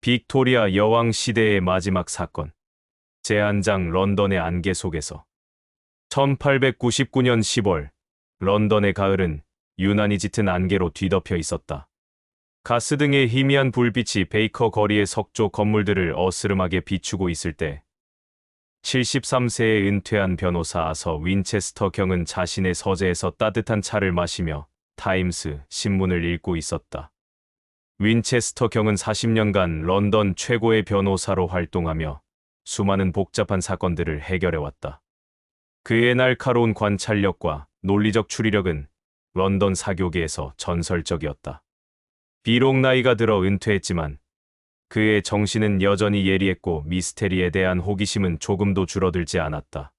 빅토리아 여왕 시대의 마지막 사건. 제1장 런던의 안개 속에서. 1899년 10월, 런던의 가을은 유난히 짙은 안개로 뒤덮여 있었다. 가스 등의 희미한 불빛이 베이커 거리의 석조 건물들을 어스름하게 비추고 있을 때, 73세의 은퇴한 변호사 아서 윈체스터 경은 자신의 서재에서 따뜻한 차를 마시며 타임스 신문을 읽고 있었다. 윈체스터 경은 40년간 런던 최고의 변호사로 활동하며 수많은 복잡한 사건들을 해결해왔다. 그의 날카로운 관찰력과 논리적 추리력은 런던 사교계에서 전설적이었다. 비록 나이가 들어 은퇴했지만 그의 정신은 여전히 예리했고 미스테리에 대한 호기심은 조금도 줄어들지 않았다.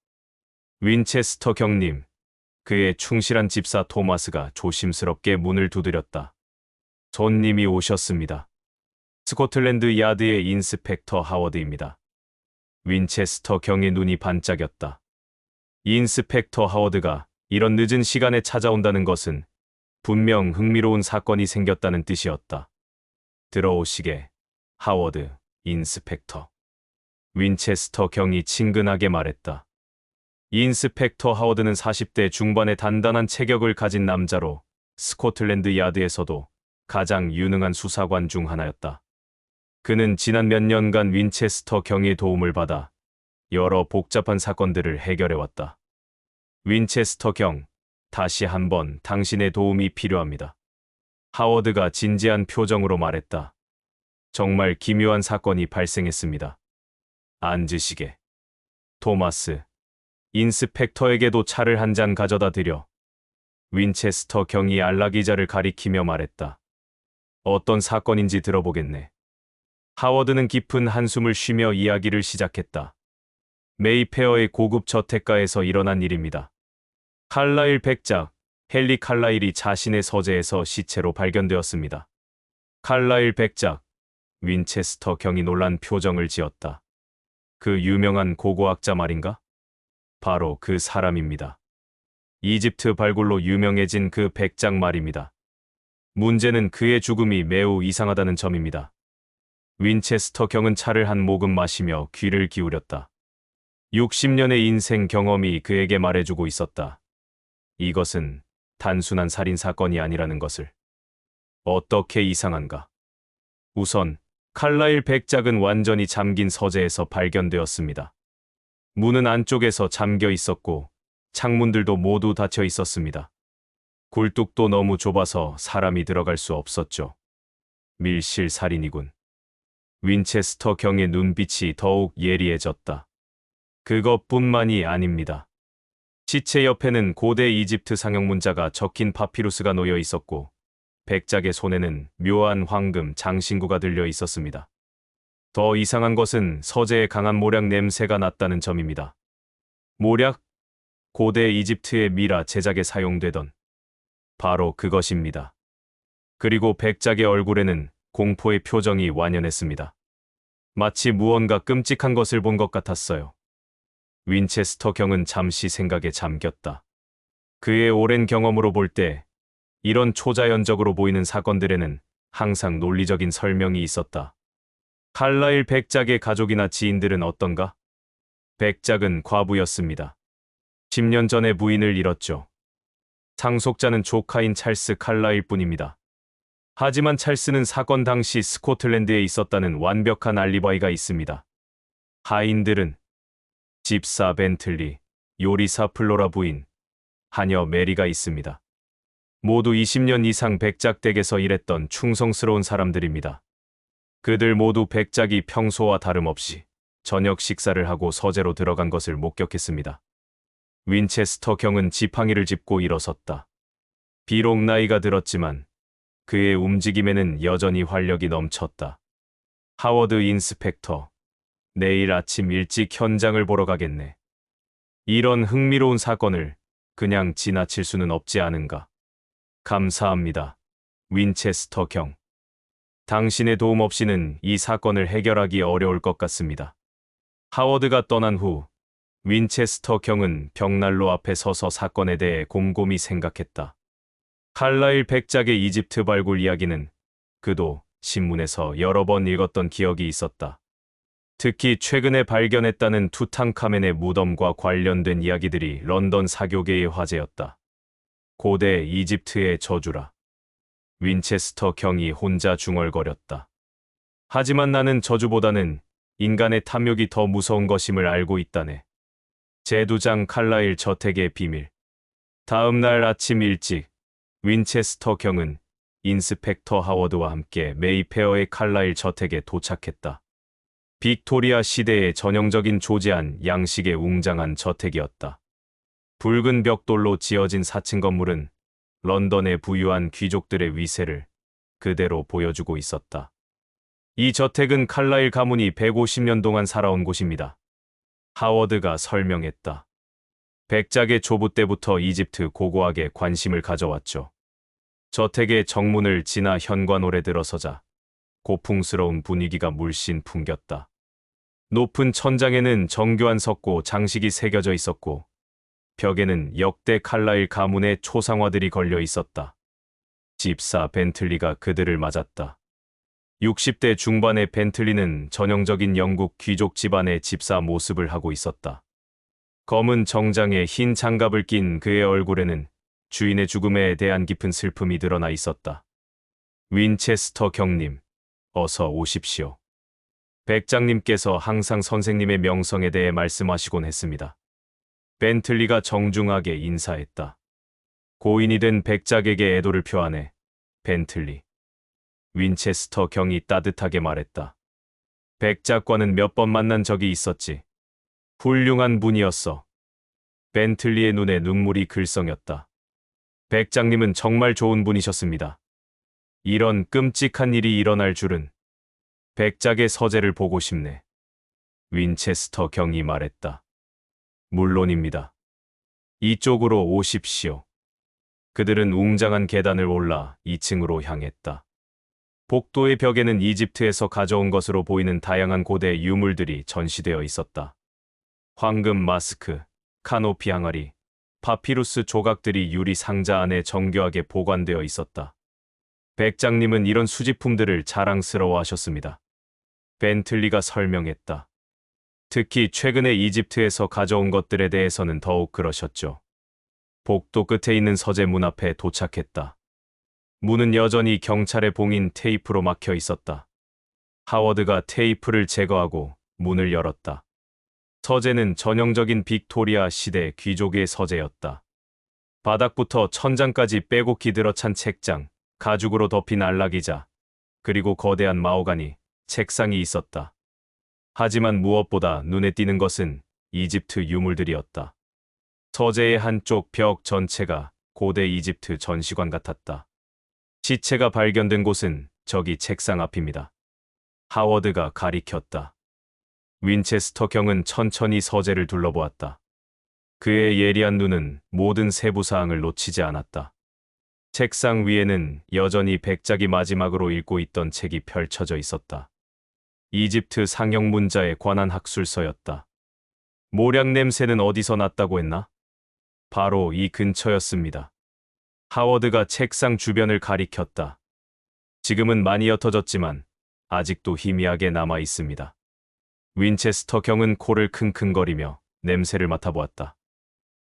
윈체스터 경님, 그의 충실한 집사 토마스가 조심스럽게 문을 두드렸다. 손님이 오셨습니다. 스코틀랜드 야드의 인스펙터 하워드입니다. 윈체스터 경의 눈이 반짝였다. 인스펙터 하워드가 이런 늦은 시간에 찾아온다는 것은 분명 흥미로운 사건이 생겼다는 뜻이었다. 들어오시게, 하워드, 인스펙터. 윈체스터 경이 친근하게 말했다. 인스펙터 하워드는 40대 중반의 단단한 체격을 가진 남자로 스코틀랜드 야드에서도 가장 유능한 수사관 중 하나였다. 그는 지난 몇 년간 윈체스터 경의 도움을 받아 여러 복잡한 사건들을 해결해왔다. 윈체스터 경, 다시 한번 당신의 도움이 필요합니다. 하워드가 진지한 표정으로 말했다. 정말 기묘한 사건이 발생했습니다. 앉으시게. 토마스, 인스펙터에게도 차를 한 잔 가져다 드려. 윈체스터 경이 안락의자를 가리키며 말했다. 어떤 사건인지 들어보겠네. 하워드는 깊은 한숨을 쉬며 이야기를 시작했다. 메이페어의 고급 저택가에서 일어난 일입니다. 칼라일 백작, 헨리 칼라일이 자신의 서재에서 시체로 발견되었습니다. 칼라일 백작, 윈체스터 경이 놀란 표정을 지었다. 그 유명한 고고학자 말인가? 바로 그 사람입니다. 이집트 발굴로 유명해진 그 백작 말입니다. 문제는 그의 죽음이 매우 이상하다는 점입니다. 윈체스터 경은 차를 한 모금 마시며 귀를 기울였다. 60년의 인생 경험이 그에게 말해주고 있었다. 이것은 단순한 살인사건이 아니라는 것을. 어떻게 이상한가? 우선 칼라일 백작은 완전히 잠긴 서재에서 발견되었습니다. 문은 안쪽에서 잠겨 있었고 창문들도 모두 닫혀 있었습니다. 굴뚝도 너무 좁아서 사람이 들어갈 수 없었죠. 밀실 살인이군. 윈체스터 경의 눈빛이 더욱 예리해졌다. 그것뿐만이 아닙니다. 시체 옆에는 고대 이집트 상형 문자가 적힌 파피루스가 놓여 있었고 백작의 손에는 묘한 황금 장신구가 들려 있었습니다. 더 이상한 것은 서재에 강한 모략 냄새가 났다는 점입니다. 모략? 고대 이집트의 미라 제작에 사용되던 바로 그것입니다. 그리고 백작의 얼굴에는 공포의 표정이 완연했습니다. 마치 무언가 끔찍한 것을 본 것 같았어요. 윈체스터 경은 잠시 생각에 잠겼다. 그의 오랜 경험으로 볼 때 이런 초자연적으로 보이는 사건들에는 항상 논리적인 설명이 있었다. 칼라일 백작의 가족이나 지인들은 어떤가? 백작은 과부였습니다. 10년 전에 부인을 잃었죠. 상속자는 조카인 찰스 칼라일 뿐입니다. 하지만 찰스는 사건 당시 스코틀랜드에 있었다는 완벽한 알리바이가 있습니다. 하인들은 집사 벤틀리, 요리사 플로라 부인, 하녀 메리가 있습니다. 모두 20년 이상 백작 댁에서 일했던 충성스러운 사람들입니다. 그들 모두 백작이 평소와 다름없이 저녁 식사를 하고 서재로 들어간 것을 목격했습니다. 윈체스터 경은 지팡이를 짚고 일어섰다. 비록 나이가 들었지만 그의 움직임에는 여전히 활력이 넘쳤다. 하워드 인스펙터, 내일 아침 일찍 현장을 보러 가겠네. 이런 흥미로운 사건을 그냥 지나칠 수는 없지 않은가. 감사합니다. 윈체스터 경. 당신의 도움 없이는 이 사건을 해결하기 어려울 것 같습니다. 하워드가 떠난 후 윈체스터 경은 벽난로 앞에 서서 사건에 대해 곰곰이 생각했다. 칼라일 백작의 이집트 발굴 이야기는 그도 신문에서 여러 번 읽었던 기억이 있었다. 특히 최근에 발견했다는 투탕카멘의 무덤과 관련된 이야기들이 런던 사교계의 화제였다. 고대 이집트의 저주라. 윈체스터 경이 혼자 중얼거렸다. 하지만 나는 저주보다는 인간의 탐욕이 더 무서운 것임을 알고 있다네. 제두장 칼라일 저택의 비밀. 다음 날 아침 일찍 윈체스터 경은 인스펙터 하워드와 함께 메이페어의 칼라일 저택에 도착했다. 빅토리아 시대의 전형적인 조제한 양식의 웅장한 저택이었다. 붉은 벽돌로 지어진 4층 건물은 런던의 부유한 귀족들의 위세를 그대로 보여주고 있었다. 이 저택은 칼라일 가문이 150년 동안 살아온 곳입니다. 하워드가 설명했다. 백작의 조부 때부터 이집트 고고학에 관심을 가져왔죠. 저택의 정문을 지나 현관홀에 들어서자 고풍스러운 분위기가 물씬 풍겼다. 높은 천장에는 정교한 석고 장식이 새겨져 있었고 벽에는 역대 칼라일 가문의 초상화들이 걸려 있었다. 집사 벤틀리가 그들을 맞았다. 60대 중반의 벤틀리는 전형적인 영국 귀족 집안의 집사 모습을 하고 있었다. 검은 정장에 흰 장갑을 낀 그의 얼굴에는 주인의 죽음에 대한 깊은 슬픔이 드러나 있었다. 윈체스터 경님, 어서 오십시오. 백장님께서 항상 선생님의 명성에 대해 말씀하시곤 했습니다. 벤틀리가 정중하게 인사했다. 고인이 된 백작에게 애도를 표하네. 벤틀리. 윈체스터 경이 따뜻하게 말했다. 백작과는 몇 번 만난 적이 있었지. 훌륭한 분이었어. 벤틀리의 눈에 눈물이 글썽였다. 백장님은 정말 좋은 분이셨습니다. 이런 끔찍한 일이 일어날 줄은. 백작의 서재를 보고 싶네. 윈체스터 경이 말했다. 물론입니다. 이쪽으로 오십시오. 그들은 웅장한 계단을 올라 2층으로 향했다. 복도의 벽에는 이집트에서 가져온 것으로 보이는 다양한 고대 유물들이 전시되어 있었다. 황금 마스크, 카노피 항아리, 파피루스 조각들이 유리 상자 안에 정교하게 보관되어 있었다. 백장님은 이런 수집품들을 자랑스러워하셨습니다. 벤틀리가 설명했다. 특히 최근에 이집트에서 가져온 것들에 대해서는 더욱 그러셨죠. 복도 끝에 있는 서재 문 앞에 도착했다. 문은 여전히 경찰의 봉인 테이프로 막혀 있었다. 하워드가 테이프를 제거하고 문을 열었다. 서재는 전형적인 빅토리아 시대 귀족의 서재였다. 바닥부터 천장까지 빼곡히 들어찬 책장, 가죽으로 덮인 안락의자, 그리고 거대한 마호가니, 책상이 있었다. 하지만 무엇보다 눈에 띄는 것은 이집트 유물들이었다. 서재의 한쪽 벽 전체가 고대 이집트 전시관 같았다. 시체가 발견된 곳은 저기 책상 앞입니다. 하워드가 가리켰다. 윈체스터 경은 천천히 서재를 둘러보았다. 그의 예리한 눈은 모든 세부 사항을 놓치지 않았다. 책상 위에는 여전히 백작이 마지막으로 읽고 있던 책이 펼쳐져 있었다. 이집트 상형 문자에 관한 학술서였다. 모략 냄새는 어디서 났다고 했나? 바로 이 근처였습니다. 하워드가 책상 주변을 가리켰다. 지금은 많이 옅어졌지만 아직도 희미하게 남아 있습니다. 윈체스터 경은 코를 킁킁거리며 냄새를 맡아보았다.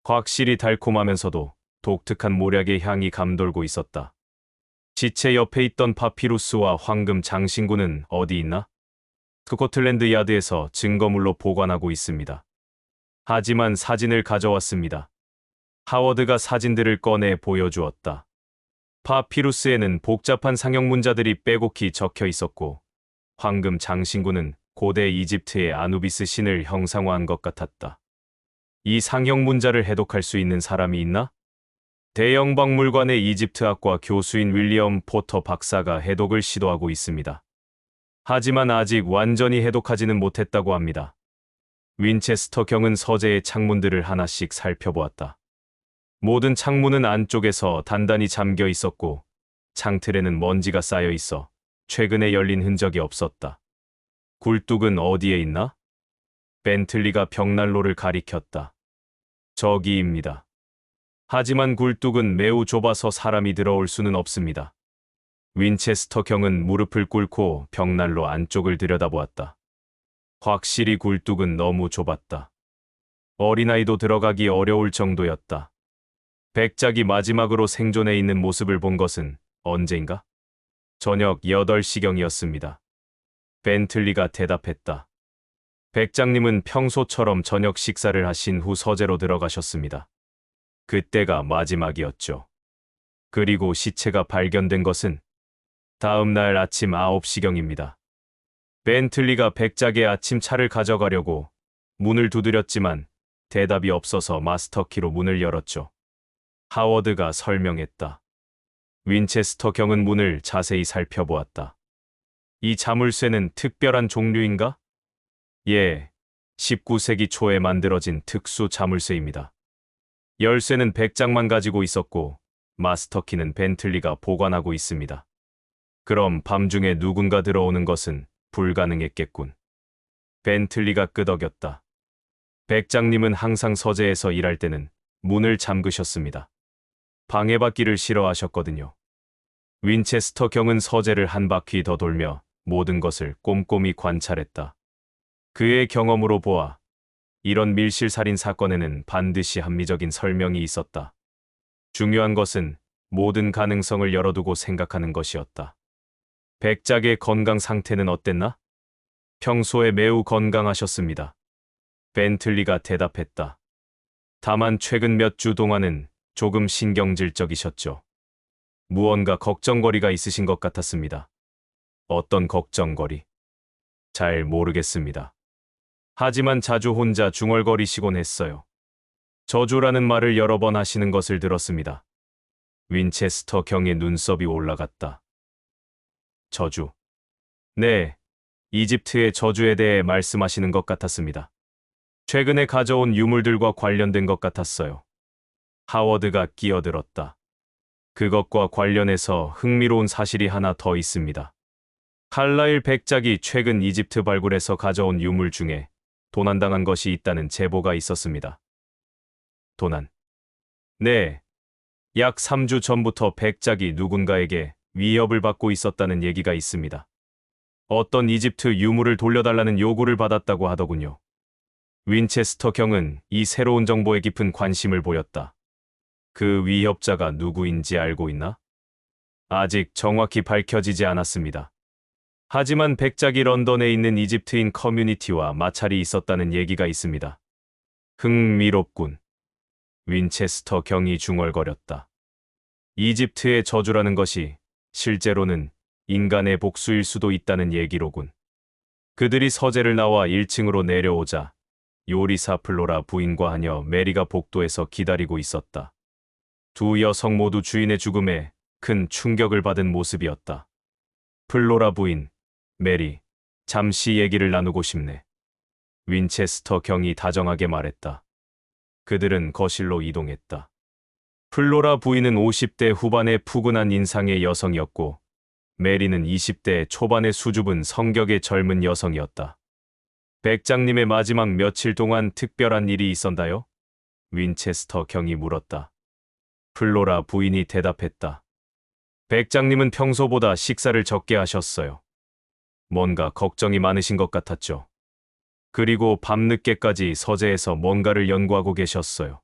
확실히 달콤하면서도 독특한 모략의 향이 감돌고 있었다. 시체 옆에 있던 파피루스와 황금 장신구는 어디 있나? 스코틀랜드 야드에서 증거물로 보관하고 있습니다. 하지만 사진을 가져왔습니다. 하워드가 사진들을 꺼내 보여주었다. 파피루스에는 복잡한 상형 문자들이 빼곡히 적혀 있었고 황금 장신구는 고대 이집트의 아누비스 신을 형상화한 것 같았다. 이 상형 문자를 해독할 수 있는 사람이 있나? 대형 박물관의 이집트학과 교수인 윌리엄 포터 박사가 해독을 시도하고 있습니다. 하지만 아직 완전히 해독하지는 못했다고 합니다. 윈체스터 경은 서재의 창문들을 하나씩 살펴보았다. 모든 창문은 안쪽에서 단단히 잠겨 있었고 창틀에는 먼지가 쌓여 있어 최근에 열린 흔적이 없었다. 굴뚝은 어디에 있나? 벤틀리가 벽난로를 가리켰다. 저기입니다. 하지만 굴뚝은 매우 좁아서 사람이 들어올 수는 없습니다. 윈체스터 경은 무릎을 꿇고 벽난로 안쪽을 들여다보았다. 확실히 굴뚝은 너무 좁았다. 어린아이도 들어가기 어려울 정도였다. 백작이 마지막으로 생존해 있는 모습을 본 것은 언제인가? 저녁 8시경이었습니다. 벤틀리가 대답했다. 백장님은 평소처럼 저녁 식사를 하신 후 서재로 들어가셨습니다. 그때가 마지막이었죠. 그리고 시체가 발견된 것은 다음 날 아침 9시경입니다. 벤틀리가 백작의 아침차를 가져가려고 문을 두드렸지만 대답이 없어서 마스터키로 문을 열었죠. 하워드가 설명했다. 윈체스터 경은 문을 자세히 살펴보았다. 이 자물쇠는 특별한 종류인가? 예, 19세기 초에 만들어진 특수 자물쇠입니다. 열쇠는 백작만 가지고 있었고 마스터키는 벤틀리가 보관하고 있습니다. 그럼 밤중에 누군가 들어오는 것은 불가능했겠군. 벤틀리가 끄덕였다. 백장님은 항상 서재에서 일할 때는 문을 잠그셨습니다. 방해받기를 싫어하셨거든요. 윈체스터 경은 서재를 한 바퀴 더 돌며 모든 것을 꼼꼼히 관찰했다. 그의 경험으로 보아 이런 밀실살인 사건에는 반드시 합리적인 설명이 있었다. 중요한 것은 모든 가능성을 열어두고 생각하는 것이었다. 백작의 건강 상태는 어땠나? 평소에 매우 건강하셨습니다. 벤틀리가 대답했다. 다만 최근 몇 주 동안은 조금 신경질적이셨죠. 무언가 걱정거리가 있으신 것 같았습니다. 어떤 걱정거리? 잘 모르겠습니다. 하지만 자주 혼자 중얼거리시곤 했어요. 저주라는 말을 여러 번 하시는 것을 들었습니다. 윈체스터 경의 눈썹이 올라갔다. 저주. 네, 이집트의 저주에 대해 말씀하시는 것 같았습니다. 최근에 가져온 유물들과 관련된 것 같았어요. 하워드가 끼어들었다. 그것과 관련해서 흥미로운 사실이 하나 더 있습니다. 칼라일 백작이 최근 이집트 발굴에서 가져온 유물 중에 도난당한 것이 있다는 제보가 있었습니다. 도난. 네. 약 3주 전부터 백작이 누군가에게 위협을 받고 있었다는 얘기가 있습니다. 어떤 이집트 유물을 돌려달라는 요구를 받았다고 하더군요. 윈체스터 경은 이 새로운 정보에 깊은 관심을 보였다. 그 위협자가 누구인지 알고 있나? 아직 정확히 밝혀지지 않았습니다. 하지만 백작이 런던에 있는 이집트인 커뮤니티와 마찰이 있었다는 얘기가 있습니다. 흥미롭군. 윈체스터 경이 중얼거렸다. 이집트의 저주라는 것이 실제로는 인간의 복수일 수도 있다는 얘기로군. 그들이 서재를 나와 1층으로 내려오자 요리사 플로라 부인과 하녀 메리가 복도에서 기다리고 있었다. 두 여성 모두 주인의 죽음에 큰 충격을 받은 모습이었다. 플로라 부인, 메리, 잠시 얘기를 나누고 싶네. 윈체스터 경이 다정하게 말했다. 그들은 거실로 이동했다. 플로라 부인은 50대 후반의 푸근한 인상의 여성이었고 메리는 20대 초반의 수줍은 성격의 젊은 여성이었다. 백장님의 마지막 며칠 동안 특별한 일이 있었나요? 윈체스터 경이 물었다. 플로라 부인이 대답했다. 백장님은 평소보다 식사를 적게 하셨어요. 뭔가 걱정이 많으신 것 같았죠. 그리고 밤늦게까지 서재에서 뭔가를 연구하고 계셨어요.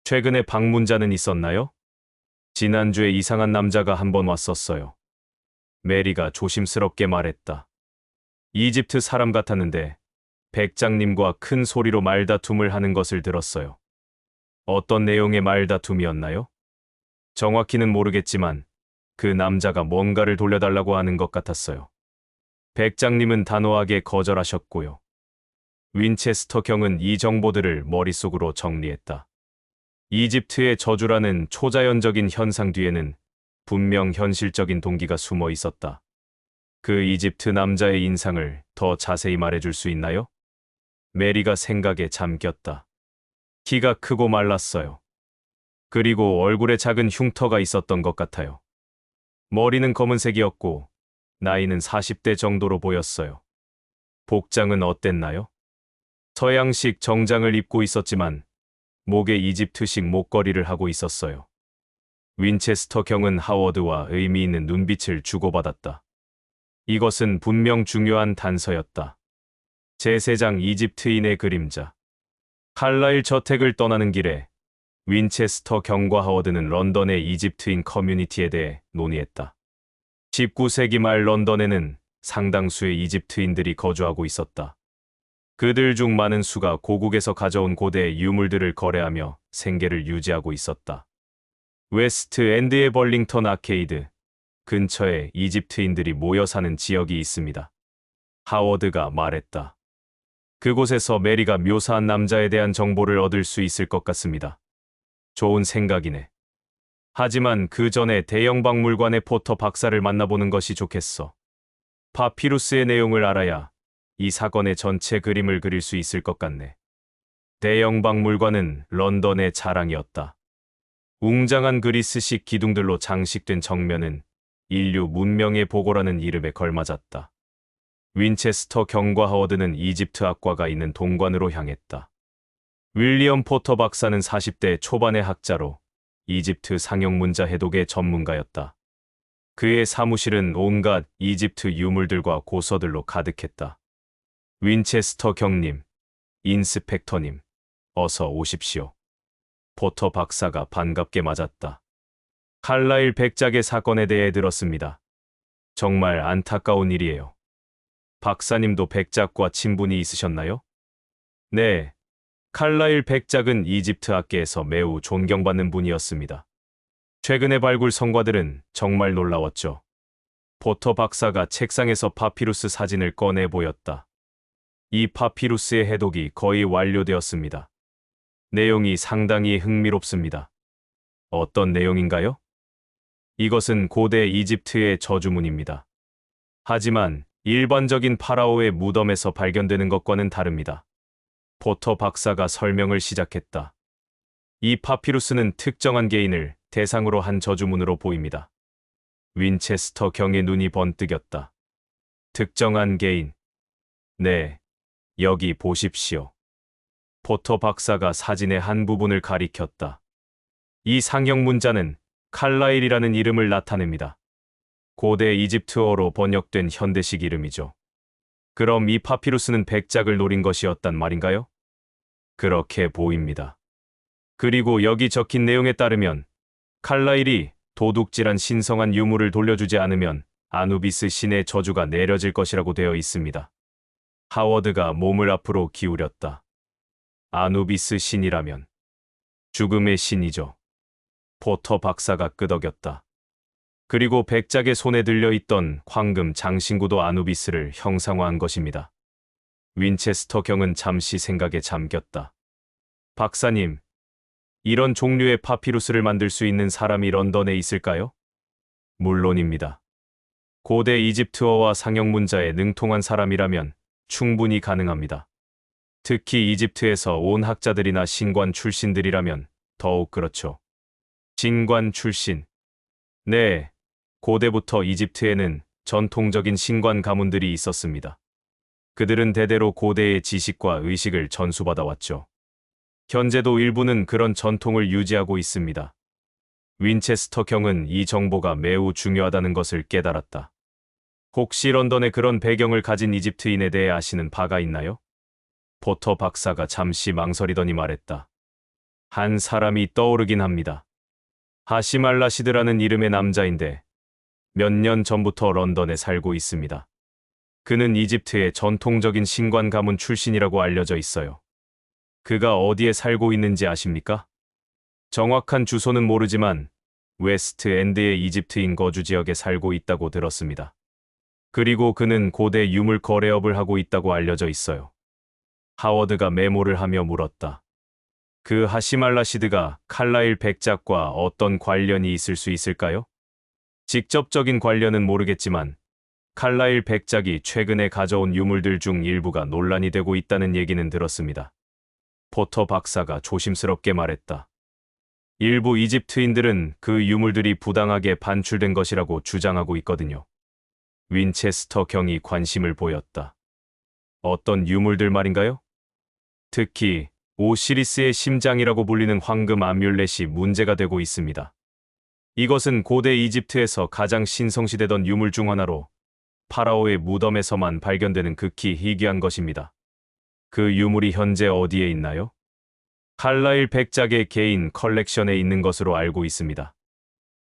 최근에 방문자는 있었나요? 지난주에 이상한 남자가 한 번 왔었어요. 메리가 조심스럽게 말했다. 이집트 사람 같았는데 백장님과 큰 소리로 말다툼을 하는 것을 들었어요. 어떤 내용의 말다툼이었나요? 정확히는 모르겠지만 그 남자가 뭔가를 돌려달라고 하는 것 같았어요. 백장님은 단호하게 거절하셨고요. 윈체스터 경은 이 정보들을 머릿속으로 정리했다. 이집트의 저주라는 초자연적인 현상 뒤에는 분명 현실적인 동기가 숨어 있었다. 그 이집트 남자의 인상을 더 자세히 말해줄 수 있나요? 메리가 생각에 잠겼다. 키가 크고 말랐어요. 그리고 얼굴에 작은 흉터가 있었던 것 같아요. 머리는 검은색이었고 나이는 40대 정도로 보였어요. 복장은 어땠나요? 서양식 정장을 입고 있었지만 목에 이집트식 목걸이를 하고 있었어요. 윈체스터 경은 하워드와 의미 있는 눈빛을 주고받았다. 이것은 분명 중요한 단서였다. 제3장 이집트인의 그림자. 칼라일 저택을 떠나는 길에 윈체스터 경과 하워드는 런던의 이집트인 커뮤니티에 대해 논의했다. 19세기 말 런던에는 상당수의 이집트인들이 거주하고 있었다. 그들 중 많은 수가 고국에서 가져온 고대 유물들을 거래하며 생계를 유지하고 있었다. 웨스트 엔드의 벌링턴 아케이드 근처에 이집트인들이 모여 사는 지역이 있습니다. 하워드가 말했다. 그곳에서 메리가 묘사한 남자에 대한 정보를 얻을 수 있을 것 같습니다. 좋은 생각이네. 하지만 그 전에 대형 박물관의 포터 박사를 만나보는 것이 좋겠어. 파피루스의 내용을 알아야 이 사건의 전체 그림을 그릴 수 있을 것 같네. 대형 박물관은 런던의 자랑이었다. 웅장한 그리스식 기둥들로 장식된 정면은 인류 문명의 보고라는 이름에 걸맞았다. 윈체스터 경과 하워드는 이집트 학과가 있는 동관으로 향했다. 윌리엄 포터 박사는 40대 초반의 학자로 이집트 상형문자 해독의 전문가였다. 그의 사무실은 온갖 이집트 유물들과 고서들로 가득했다. 윈체스터 경님, 인스펙터님, 어서 오십시오. 포터 박사가 반갑게 맞았다. 칼라일 백작의 사건에 대해 들었습니다. 정말 안타까운 일이에요. 박사님도 백작과 친분이 있으셨나요? 네. 칼라일 백작은 이집트 학계에서 매우 존경받는 분이었습니다. 최근에 발굴 성과들은 정말 놀라웠죠. 포터 박사가 책상에서 파피루스 사진을 꺼내 보였다. 이 파피루스의 해독이 거의 완료되었습니다. 내용이 상당히 흥미롭습니다. 어떤 내용인가요? 이것은 고대 이집트의 저주문입니다. 하지만 일반적인 파라오의 무덤에서 발견되는 것과는 다릅니다. 포터 박사가 설명을 시작했다. 이 파피루스는 특정한 개인을 대상으로 한 저주문으로 보입니다. 윈체스터 경의 눈이 번뜩였다. 특정한 개인. 네, 여기 보십시오. 포터 박사가 사진의 한 부분을 가리켰다. 이 상형 문자는 칼라일이라는 이름을 나타냅니다. 고대 이집트어로 번역된 현대식 이름이죠. 그럼 이 파피루스는 백작을 노린 것이었단 말인가요? 그렇게 보입니다. 그리고 여기 적힌 내용에 따르면 칼라일이 도둑질한 신성한 유물을 돌려주지 않으면 아누비스 신의 저주가 내려질 것이라고 되어 있습니다. 하워드가 몸을 앞으로 기울였다. 아누비스 신이라면 죽음의 신이죠. 포터 박사가 끄덕였다. 그리고 백작의 손에 들려있던 황금 장신구도 아누비스를 형상화한 것입니다. 윈체스터 경은 잠시 생각에 잠겼다. 박사님, 이런 종류의 파피루스를 만들 수 있는 사람이 런던에 있을까요? 물론입니다. 고대 이집트어와 상형 문자에 능통한 사람이라면 충분히 가능합니다. 특히 이집트에서 온 학자들이나 신관 출신들이라면 더욱 그렇죠. 신관 출신. 네, 고대부터 이집트에는 전통적인 신관 가문들이 있었습니다. 그들은 대대로 고대의 지식과 의식을 전수받아 왔죠. 현재도 일부는 그런 전통을 유지하고 있습니다. 윈체스터 경은 이 정보가 매우 중요하다는 것을 깨달았다. 혹시 런던에 그런 배경을 가진 이집트인에 대해 아시는 바가 있나요? 포터 박사가 잠시 망설이더니 말했다. 한 사람이 떠오르긴 합니다. 하심 알라시드라는 이름의 남자인데 몇 년 전부터 런던에 살고 있습니다. 그는 이집트의 전통적인 신관 가문 출신이라고 알려져 있어요. 그가 어디에 살고 있는지 아십니까? 정확한 주소는 모르지만 웨스트 엔드의 이집트인 거주 지역에 살고 있다고 들었습니다. 그리고 그는 고대 유물 거래업을 하고 있다고 알려져 있어요. 하워드가 메모를 하며 물었다. 그 하심 알라시드가 칼라일 백작과 어떤 관련이 있을 수 있을까요? 직접적인 관련은 모르겠지만 칼라일 백작이 최근에 가져온 유물들 중 일부가 논란이 되고 있다는 얘기는 들었습니다. 포터 박사가 조심스럽게 말했다. 일부 이집트인들은 그 유물들이 부당하게 반출된 것이라고 주장하고 있거든요. 윈체스터 경이 관심을 보였다. 어떤 유물들 말인가요? 특히 오시리스의 심장이라고 불리는 황금 아뮬렛이 문제가 되고 있습니다. 이것은 고대 이집트에서 가장 신성시되던 유물 중 하나로 파라오의 무덤에서만 발견되는 극히 희귀한 것입니다. 그 유물이 현재 어디에 있나요? 칼라일 백작의 개인 컬렉션에 있는 것으로 알고 있습니다.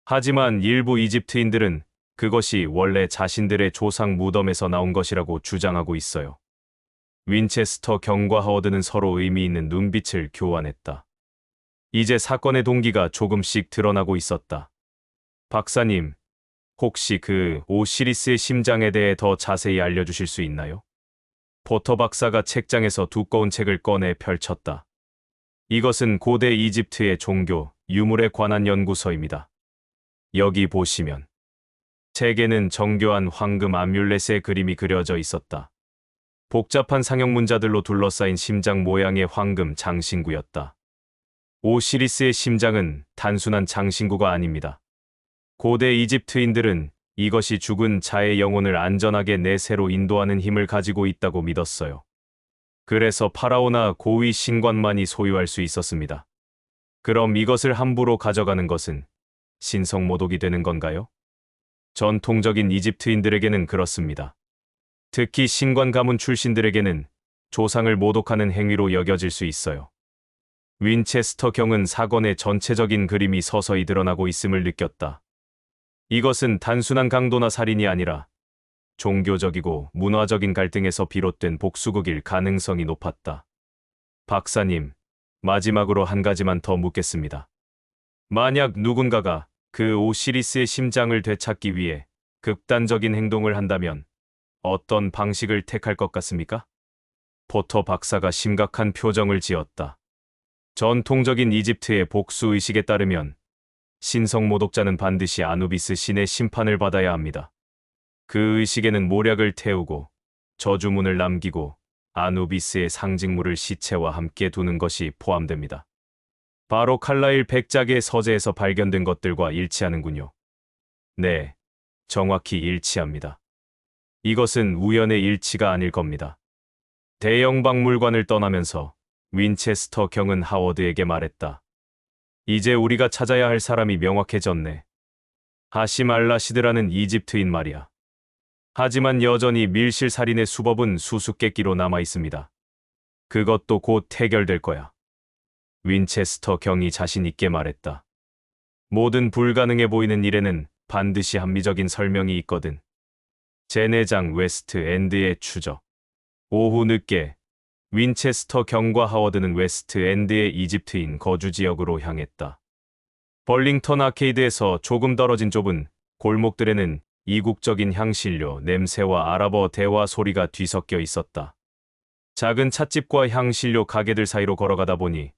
하지만 일부 이집트인들은 그것이 원래 자신들의 조상 무덤에서 나온 것이라고 주장하고 있어요. 윈체스터 경과 하워드는 서로 의미 있는 눈빛을 교환했다. 이제 사건의 동기가 조금씩 드러나고 있었다. 박사님, 혹시 그 오시리스의 심장에 대해 더 자세히 알려주실 수 있나요? 포터 박사가 책장에서 두꺼운 책을 꺼내 펼쳤다. 이것은 고대 이집트의 종교, 유물에 관한 연구서입니다. 여기 보시면 책에는 정교한 황금 아뮬렛의 그림이 그려져 있었다. 복잡한 상형 문자들로 둘러싸인 심장 모양의 황금 장신구였다. 오시리스의 심장은 단순한 장신구가 아닙니다. 고대 이집트인들은 이것이 죽은 자의 영혼을 안전하게 내세로 인도하는 힘을 가지고 있다고 믿었어요. 그래서 파라오나 고위 신관만이 소유할 수 있었습니다. 그럼 이것을 함부로 가져가는 것은 신성모독이 되는 건가요? 전통적인 이집트인들에게는 그렇습니다. 특히 신관 가문 출신들에게는 조상을 모독하는 행위로 여겨질 수 있어요. 윈체스터 경은 사건의 전체적인 그림이 서서히 드러나고 있음을 느꼈다. 이것은 단순한 강도나 살인이 아니라 종교적이고 문화적인 갈등에서 비롯된 복수극일 가능성이 높았다. 박사님, 마지막으로 한 가지만 더 묻겠습니다. 만약 누군가가 그 오시리스의 심장을 되찾기 위해 극단적인 행동을 한다면 어떤 방식을 택할 것 같습니까? 포터 박사가 심각한 표정을 지었다. 전통적인 이집트의 복수의식에 따르면 신성모독자는 반드시 아누비스 신의 심판을 받아야 합니다. 그 의식에는 모략을 태우고 저주문을 남기고 아누비스의 상징물을 시체와 함께 두는 것이 포함됩니다. 바로 칼라일 백작의 서재에서 발견된 것들과 일치하는군요. 네, 정확히 일치합니다. 이것은 우연의 일치가 아닐 겁니다. 대형 박물관을 떠나면서 윈체스터 경은 하워드에게 말했다. 이제 우리가 찾아야 할 사람이 명확해졌네. 하심 알라시드라는 이집트인 말이야. 하지만 여전히 밀실 살인의 수법은 수수께끼로 남아 있습니다. 그것도 곧 해결될 거야. 윈체스터 경이 자신 있게 말했다. 모든 불가능해 보이는 일에는 반드시 합리적인 설명이 있거든. 제내장 웨스트 엔드의 추적. 오후 늦게 윈체스터 경과 하워드는 웨스트 엔드의 이집트인 거주 지역으로 향했다. 벌링턴 아케이드에서 조금 떨어진 좁은 골목들에는 이국적인 향신료, 냄새와 아랍어 대화 소리가 뒤섞여 있었다. 작은 찻집과 향신료 가게들 사이로 걸어가다 보니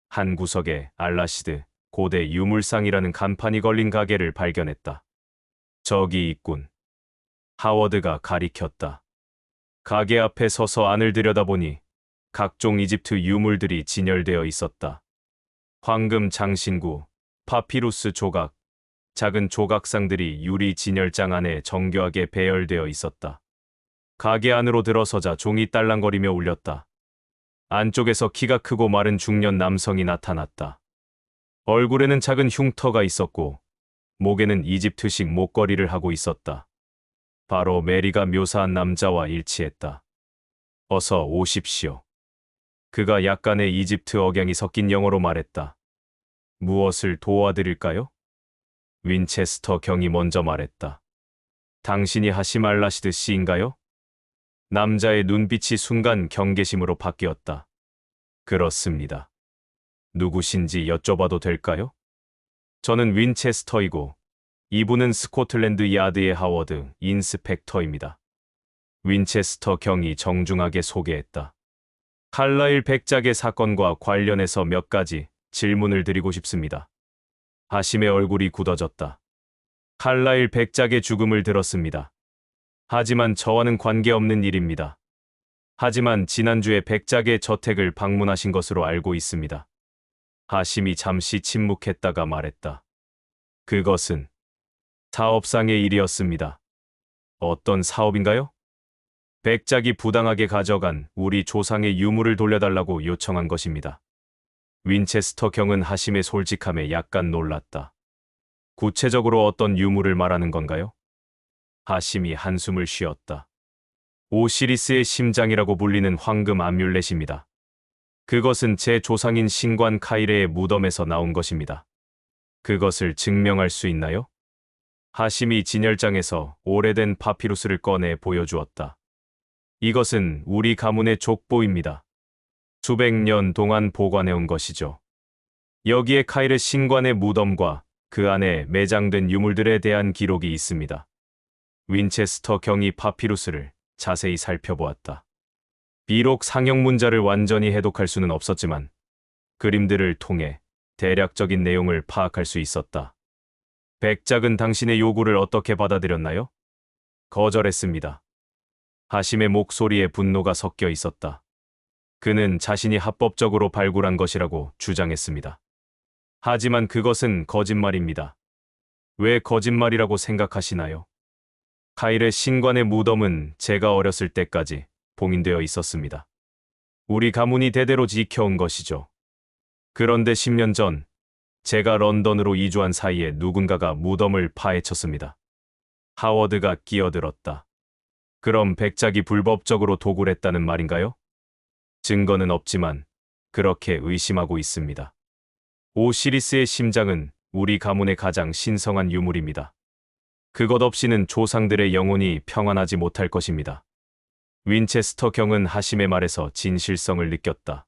한 구석에 알라시드, 고대 유물상이라는 간판이 걸린 가게를 발견했다. 저기 있군. 하워드가 가리켰다. 가게 앞에 서서 안을 들여다보니 각종 이집트 유물들이 진열되어 있었다. 황금 장신구, 파피루스 조각, 작은 조각상들이 유리 진열장 안에 정교하게 배열되어 있었다. 가게 안으로 들어서자 종이 딸랑거리며 울렸다. 안쪽에서 키가 크고 마른 중년 남성이 나타났다. 얼굴에는 작은 흉터가 있었고 목에는 이집트식 목걸이를 하고 있었다. 바로 메리가 묘사한 남자와 일치했다. 어서 오십시오. 그가 약간의 이집트 억양이 섞인 영어로 말했다. 무엇을 도와드릴까요? 윈체스터 경이 먼저 말했다. 당신이 하심 알라시드 씨인가요? 남자의 눈빛이 순간 경계심으로 바뀌었다. 그렇습니다. 누구신지 여쭤봐도 될까요? 저는 윈체스터이고 이분은 스코틀랜드 야드의 하워드 인스펙터입니다. 윈체스터 경이 정중하게 소개했다. 칼라일 백작의 사건과 관련해서 몇 가지 질문을 드리고 싶습니다. 하심의 얼굴이 굳어졌다. 칼라일 백작의 죽음을 들었습니다. 하지만 저와는 관계없는 일입니다. 하지만 지난주에 백작의 저택을 방문하신 것으로 알고 있습니다. 하심이 잠시 침묵했다가 말했다. 그것은 사업상의 일이었습니다. 어떤 사업인가요? 백작이 부당하게 가져간 우리 조상의 유물을 돌려달라고 요청한 것입니다. 윈체스터 경은 하심의 솔직함에 약간 놀랐다. 구체적으로 어떤 유물을 말하는 건가요? 하심이 한숨을 쉬었다. 오시리스의 심장이라고 불리는 황금 아뮬렛입니다. 그것은 제 조상인 신관 카이레의 무덤에서 나온 것입니다. 그것을 증명할 수 있나요? 하심이 진열장에서 오래된 파피루스를 꺼내 보여주었다. 이것은 우리 가문의 족보입니다. 수백 년 동안 보관해온 것이죠. 여기에 카이레 신관의 무덤과 그 안에 매장된 유물들에 대한 기록이 있습니다. 윈체스터 경이 파피루스를 자세히 살펴보았다. 비록 상형 문자를 완전히 해독할 수는 없었지만 그림들을 통해 대략적인 내용을 파악할 수 있었다. 백작은 당신의 요구를 어떻게 받아들였나요? 거절했습니다. 하심의 목소리에 분노가 섞여 있었다. 그는 자신이 합법적으로 발굴한 것이라고 주장했습니다. 하지만 그것은 거짓말입니다. 왜 거짓말이라고 생각하시나요? 카일의 신관의 무덤은 제가 어렸을 때까지 봉인되어 있었습니다. 우리 가문이 대대로 지켜온 것이죠. 그런데 10년 전 제가 런던으로 이주한 사이에 누군가가 무덤을 파헤쳤습니다. 하워드가 끼어들었다. 그럼 백작이 불법적으로 도굴했다는 말인가요? 증거는 없지만 그렇게 의심하고 있습니다. 오시리스의 심장은 우리 가문의 가장 신성한 유물입니다. 그것 없이는 조상들의 영혼이 평안하지 못할 것입니다. 윈체스터 경은 하심의 말에서 진실성을 느꼈다.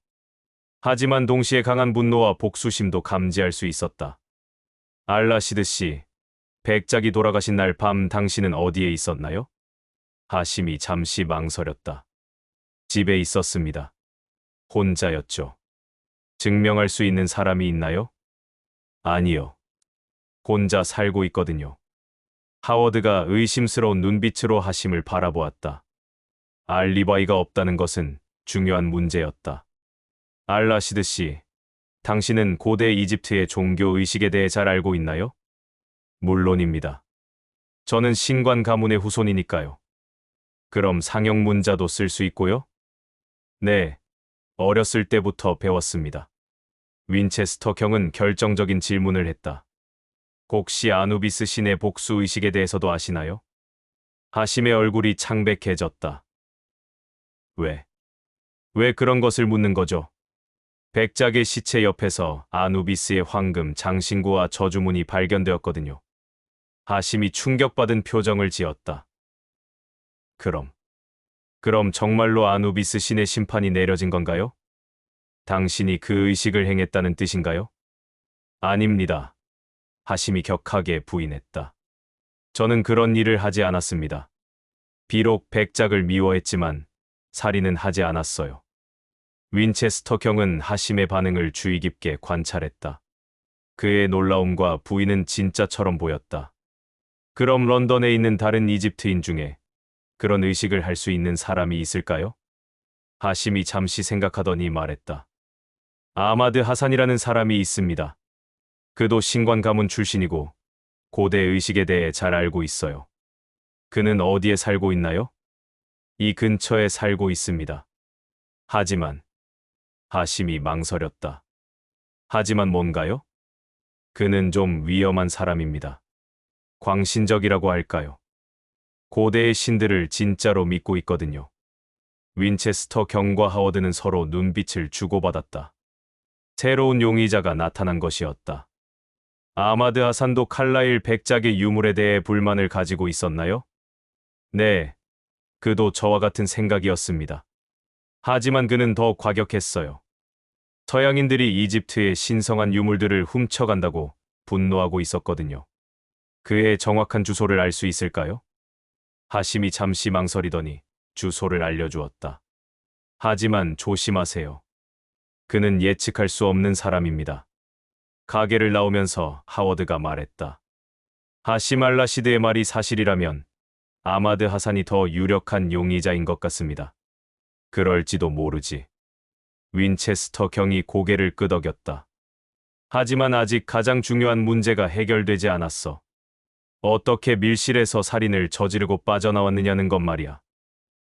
하지만 동시에 강한 분노와 복수심도 감지할 수 있었다. 알라시드 씨, 백작이 돌아가신 날 밤 당신은 어디에 있었나요? 하심이 잠시 망설였다. 집에 있었습니다. 혼자였죠. 증명할 수 있는 사람이 있나요? 아니요. 혼자 살고 있거든요. 하워드가 의심스러운 눈빛으로 하심을 바라보았다. 알리바이가 없다는 것은 중요한 문제였다. 알라시드 씨, 당신은 고대 이집트의 종교 의식에 대해 잘 알고 있나요? 물론입니다. 저는 신관 가문의 후손이니까요. 그럼 상형 문자도 쓸 수 있고요? 네, 어렸을 때부터 배웠습니다. 윈체스터 경은 결정적인 질문을 했다. 혹시 아누비스 신의 복수 의식에 대해서도 아시나요? 하심의 얼굴이 창백해졌다. 왜 그런 것을 묻는 거죠? 백작의 시체 옆에서 아누비스의 황금 장신구와 저주문이 발견되었거든요. 하심이 충격받은 표정을 지었다. 그럼 정말로 아누비스 신의 심판이 내려진 건가요? 당신이 그 의식을 행했다는 뜻인가요? 아닙니다. 하심이 격하게 부인했다. 저는 그런 일을 하지 않았습니다. 비록 백작을 미워했지만 살인은 하지 않았어요. 윈체스터 경은 하심의 반응을 주의 깊게 관찰했다. 그의 놀라움과 부인은 진짜처럼 보였다. 그럼 런던에 있는 다른 이집트인 중에 그런 의식을 할 수 있는 사람이 있을까요? 하심이 잠시 생각하더니 말했다. 아마드 하산이라는 사람이 있습니다. 그도 신관 가문 출신이고 고대 의식에 대해 잘 알고 있어요. 그는 어디에 살고 있나요? 이 근처에 살고 있습니다. 하지만 하심이 망설였다. 하지만 뭔가요? 그는 좀 위험한 사람입니다. 광신적이라고 할까요? 고대의 신들을 진짜로 믿고 있거든요. 윈체스터 경과 하워드는 서로 눈빛을 주고받았다. 새로운 용의자가 나타난 것이었다. 아마드 하산도 칼라일 백작의 유물에 대해 불만을 가지고 있었나요? 네, 그도 저와 같은 생각이었습니다. 하지만 그는 더 과격했어요. 서양인들이 이집트의 신성한 유물들을 훔쳐간다고 분노하고 있었거든요. 그의 정확한 주소를 알 수 있을까요? 하심이 잠시 망설이더니 주소를 알려주었다. 하지만 조심하세요. 그는 예측할 수 없는 사람입니다. 가게를 나오면서 하워드가 말했다. 하심 알라시드의 말이 사실이라면 아마드 하산이 더 유력한 용의자인 것 같습니다. 그럴지도 모르지. 윈체스터 경이 고개를 끄덕였다. 하지만 아직 가장 중요한 문제가 해결되지 않았어. 어떻게 밀실에서 살인을 저지르고 빠져나왔느냐는 것 말이야.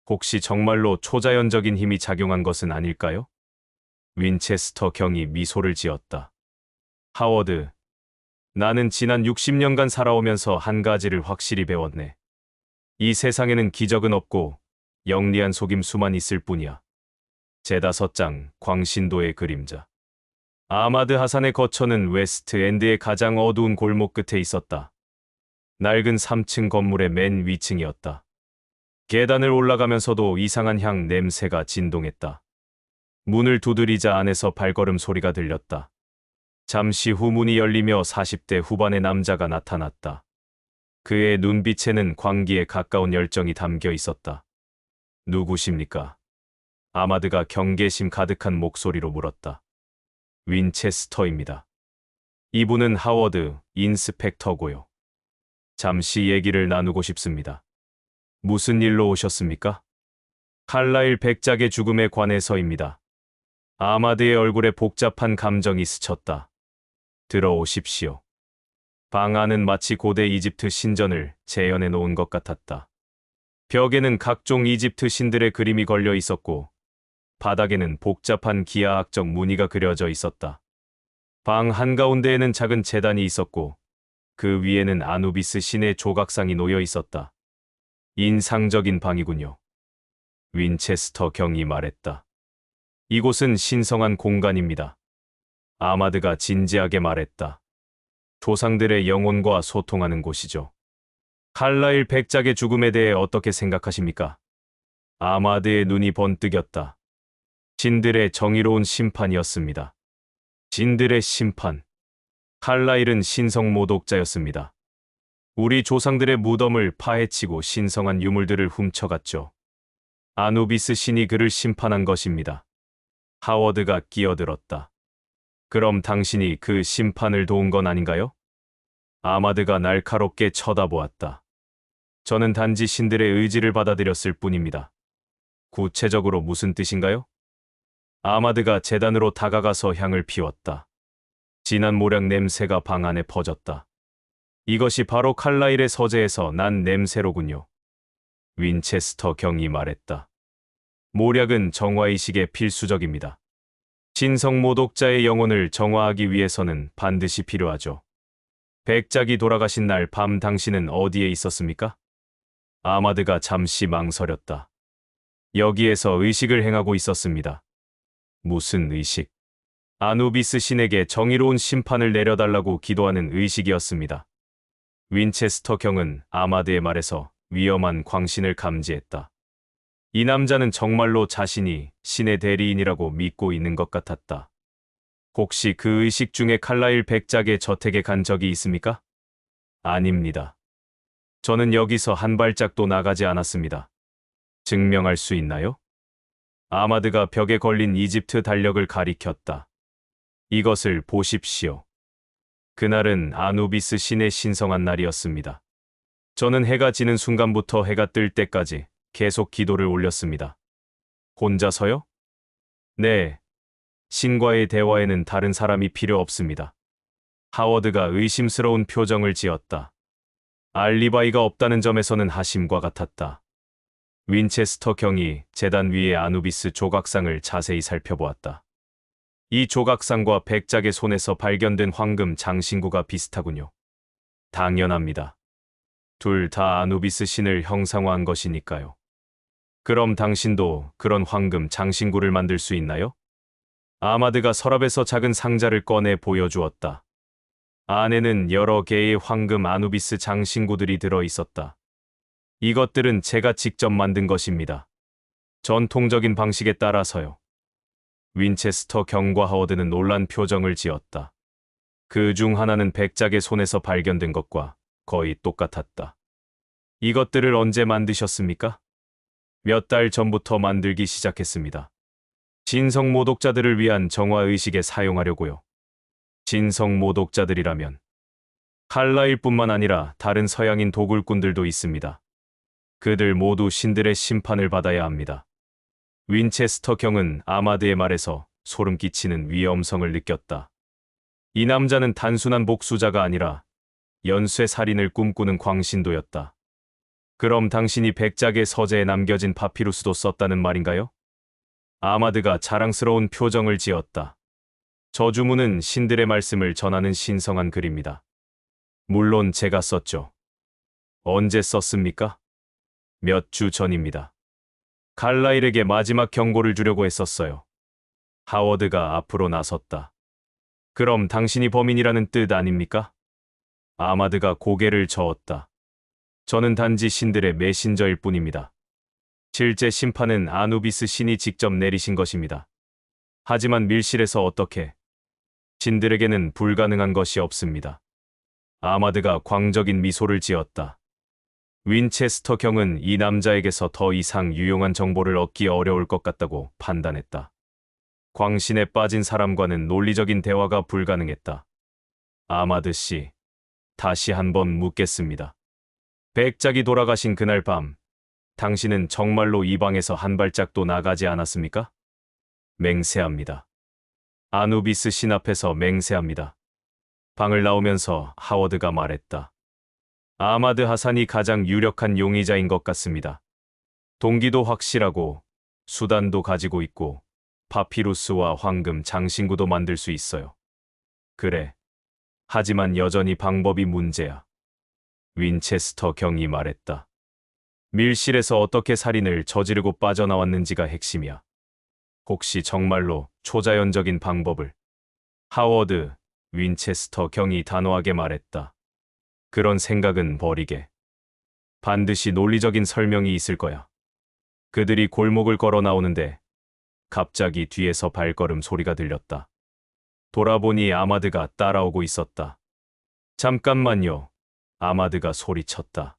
혹시 정말로 초자연적인 힘이 작용한 것은 아닐까요? 윈체스터 경이 미소를 지었다. 하워드, 나는 지난 60년간 살아오면서 한 가지를 확실히 배웠네. 이 세상에는 기적은 없고 영리한 속임수만 있을 뿐이야. 제5장 광신도의 그림자. 아마드 하산의 거처는 웨스트엔드의 가장 어두운 골목 끝에 있었다. 낡은 3층 건물의 맨 위층이었다. 계단을 올라가면서도 이상한 향 냄새가 진동했다. 문을 두드리자 안에서 발걸음 소리가 들렸다. 잠시 후 문이 열리며 40대 후반의 남자가 나타났다. 그의 눈빛에는 광기에 가까운 열정이 담겨 있었다. 누구십니까? 아마드가 경계심 가득한 목소리로 물었다. 윈체스터입니다. 이분은 하워드 인스펙터고요. 잠시 얘기를 나누고 싶습니다. 무슨 일로 오셨습니까? 칼라일 백작의 죽음에 관해서입니다. 아마드의 얼굴에 복잡한 감정이 스쳤다. 들어오십시오. 방 안은 마치 고대 이집트 신전을 재현해 놓은 것 같았다. 벽에는 각종 이집트 신들의 그림이 걸려 있었고 바닥에는 복잡한 기하학적 무늬가 그려져 있었다. 방 한가운데에는 작은 제단이 있었고 그 위에는 아누비스 신의 조각상이 놓여 있었다. 인상적인 방이군요. 윈체스터 경이 말했다. 이곳은 신성한 공간입니다. 아마드가 진지하게 말했다. 조상들의 영혼과 소통하는 곳이죠. 칼라일 백작의 죽음에 대해 어떻게 생각하십니까? 아마드의 눈이 번뜩였다. 신들의 정의로운 심판이었습니다. 신들의 심판. 칼라일은 신성 모독자였습니다. 우리 조상들의 무덤을 파헤치고 신성한 유물들을 훔쳐갔죠. 아누비스 신이 그를 심판한 것입니다. 하워드가 끼어들었다. 그럼 당신이 그 심판을 도운 건 아닌가요? 아마드가 날카롭게 쳐다보았다. 저는 단지 신들의 의지를 받아들였을 뿐입니다. 구체적으로 무슨 뜻인가요? 아마드가 제단으로 다가가서 향을 피웠다. 진한 모략 냄새가 방 안에 퍼졌다. 이것이 바로 칼라일의 서재에서 난 냄새로군요. 윈체스터 경이 말했다. 모략은 정화의식에 필수적입니다. 신성 모독자의 영혼을 정화하기 위해서는 반드시 필요하죠. 백작이 돌아가신 날 밤 당신은 어디에 있었습니까? 아마드가 잠시 망설였다. 여기에서 의식을 행하고 있었습니다. 무슨 의식? 아누비스 신에게 정의로운 심판을 내려달라고 기도하는 의식이었습니다. 윈체스터 경은 아마드의 말에서 위험한 광신을 감지했다. 이 남자는 정말로 자신이 신의 대리인이라고 믿고 있는 것 같았다. 혹시 그 의식 중에 칼라일 백작의 저택에 간 적이 있습니까? 아닙니다. 저는 여기서 한 발짝도 나가지 않았습니다. 증명할 수 있나요? 아마드가 벽에 걸린 이집트 달력을 가리켰다. 이것을 보십시오. 그날은 아누비스 신의 신성한 날이었습니다. 저는 해가 지는 순간부터 해가 뜰 때까지 계속 기도를 올렸습니다. 혼자서요? 네. 신과의 대화에는 다른 사람이 필요 없습니다. 하워드가 의심스러운 표정을 지었다. 알리바이가 없다는 점에서는 하심과 같았다. 윈체스터 경이 제단 위의 아누비스 조각상을 자세히 살펴보았다. 이 조각상과 백작의 손에서 발견된 황금 장신구가 비슷하군요. 당연합니다. 둘 다 아누비스 신을 형상화한 것이니까요. 그럼 당신도 그런 황금 장신구를 만들 수 있나요? 아마드가 서랍에서 작은 상자를 꺼내 보여주었다. 안에는 여러 개의 황금 아누비스 장신구들이 들어 있었다. 이것들은 제가 직접 만든 것입니다. 전통적인 방식에 따라서요. 윈체스터 경과 하워드는 놀란 표정을 지었다. 그 중 하나는 백작의 손에서 발견된 것과 거의 똑같았다. 이것들을 언제 만드셨습니까? 몇 달 전부터 만들기 시작했습니다. 신성 모독자들을 위한 정화의식에 사용하려고요. 신성 모독자들이라면 칼라일뿐만 아니라 다른 서양인 도굴꾼들도 있습니다. 그들 모두 신들의 심판을 받아야 합니다. 윈체스터 경은 아마드의 말에서 소름 끼치는 위험성을 느꼈다. 이 남자는 단순한 복수자가 아니라 연쇄 살인을 꿈꾸는 광신도였다. 그럼 당신이 백작의 서재에 남겨진 파피루스도 썼다는 말인가요? 아마드가 자랑스러운 표정을 지었다. 저 주문은 신들의 말씀을 전하는 신성한 글입니다. 물론 제가 썼죠. 언제 썼습니까? 몇 주 전입니다. 칼라일에게 마지막 경고를 주려고 했었어요. 하워드가 앞으로 나섰다. 그럼 당신이 범인이라는 뜻 아닙니까? 아마드가 고개를 저었다. 저는 단지 신들의 메신저일 뿐입니다. 실제 심판은 아누비스 신이 직접 내리신 것입니다. 하지만 밀실에서 어떻게? 신들에게는 불가능한 것이 없습니다. 아마드가 광적인 미소를 지었다. 윈체스터 경은 이 남자에게서 더 이상 유용한 정보를 얻기 어려울 것 같다고 판단했다. 광신에 빠진 사람과는 논리적인 대화가 불가능했다. 아마드 씨, 다시 한번 묻겠습니다. 백작이 돌아가신 그날 밤, 당신은 정말로 이 방에서 한 발짝도 나가지 않았습니까? 맹세합니다. 아누비스 신 앞에서 맹세합니다. 방을 나오면서 하워드가 말했다. 아마드 하산이 가장 유력한 용의자인 것 같습니다. 동기도 확실하고 수단도 가지고 있고 파피루스와 황금 장신구도 만들 수 있어요. 그래. 하지만 여전히 방법이 문제야. 윈체스터 경이 말했다. 밀실에서 어떻게 살인을 저지르고 빠져나왔는지가 핵심이야. 혹시 정말로 초자연적인 방법을? 하워드, 윈체스터 경이 단호하게 말했다. 그런 생각은 버리게. 반드시 논리적인 설명이 있을 거야. 그들이 골목을 걸어 나오는데 갑자기 뒤에서 발걸음 소리가 들렸다. 돌아보니 아마드가 따라오고 있었다. 잠깐만요. 아마드가 소리쳤다.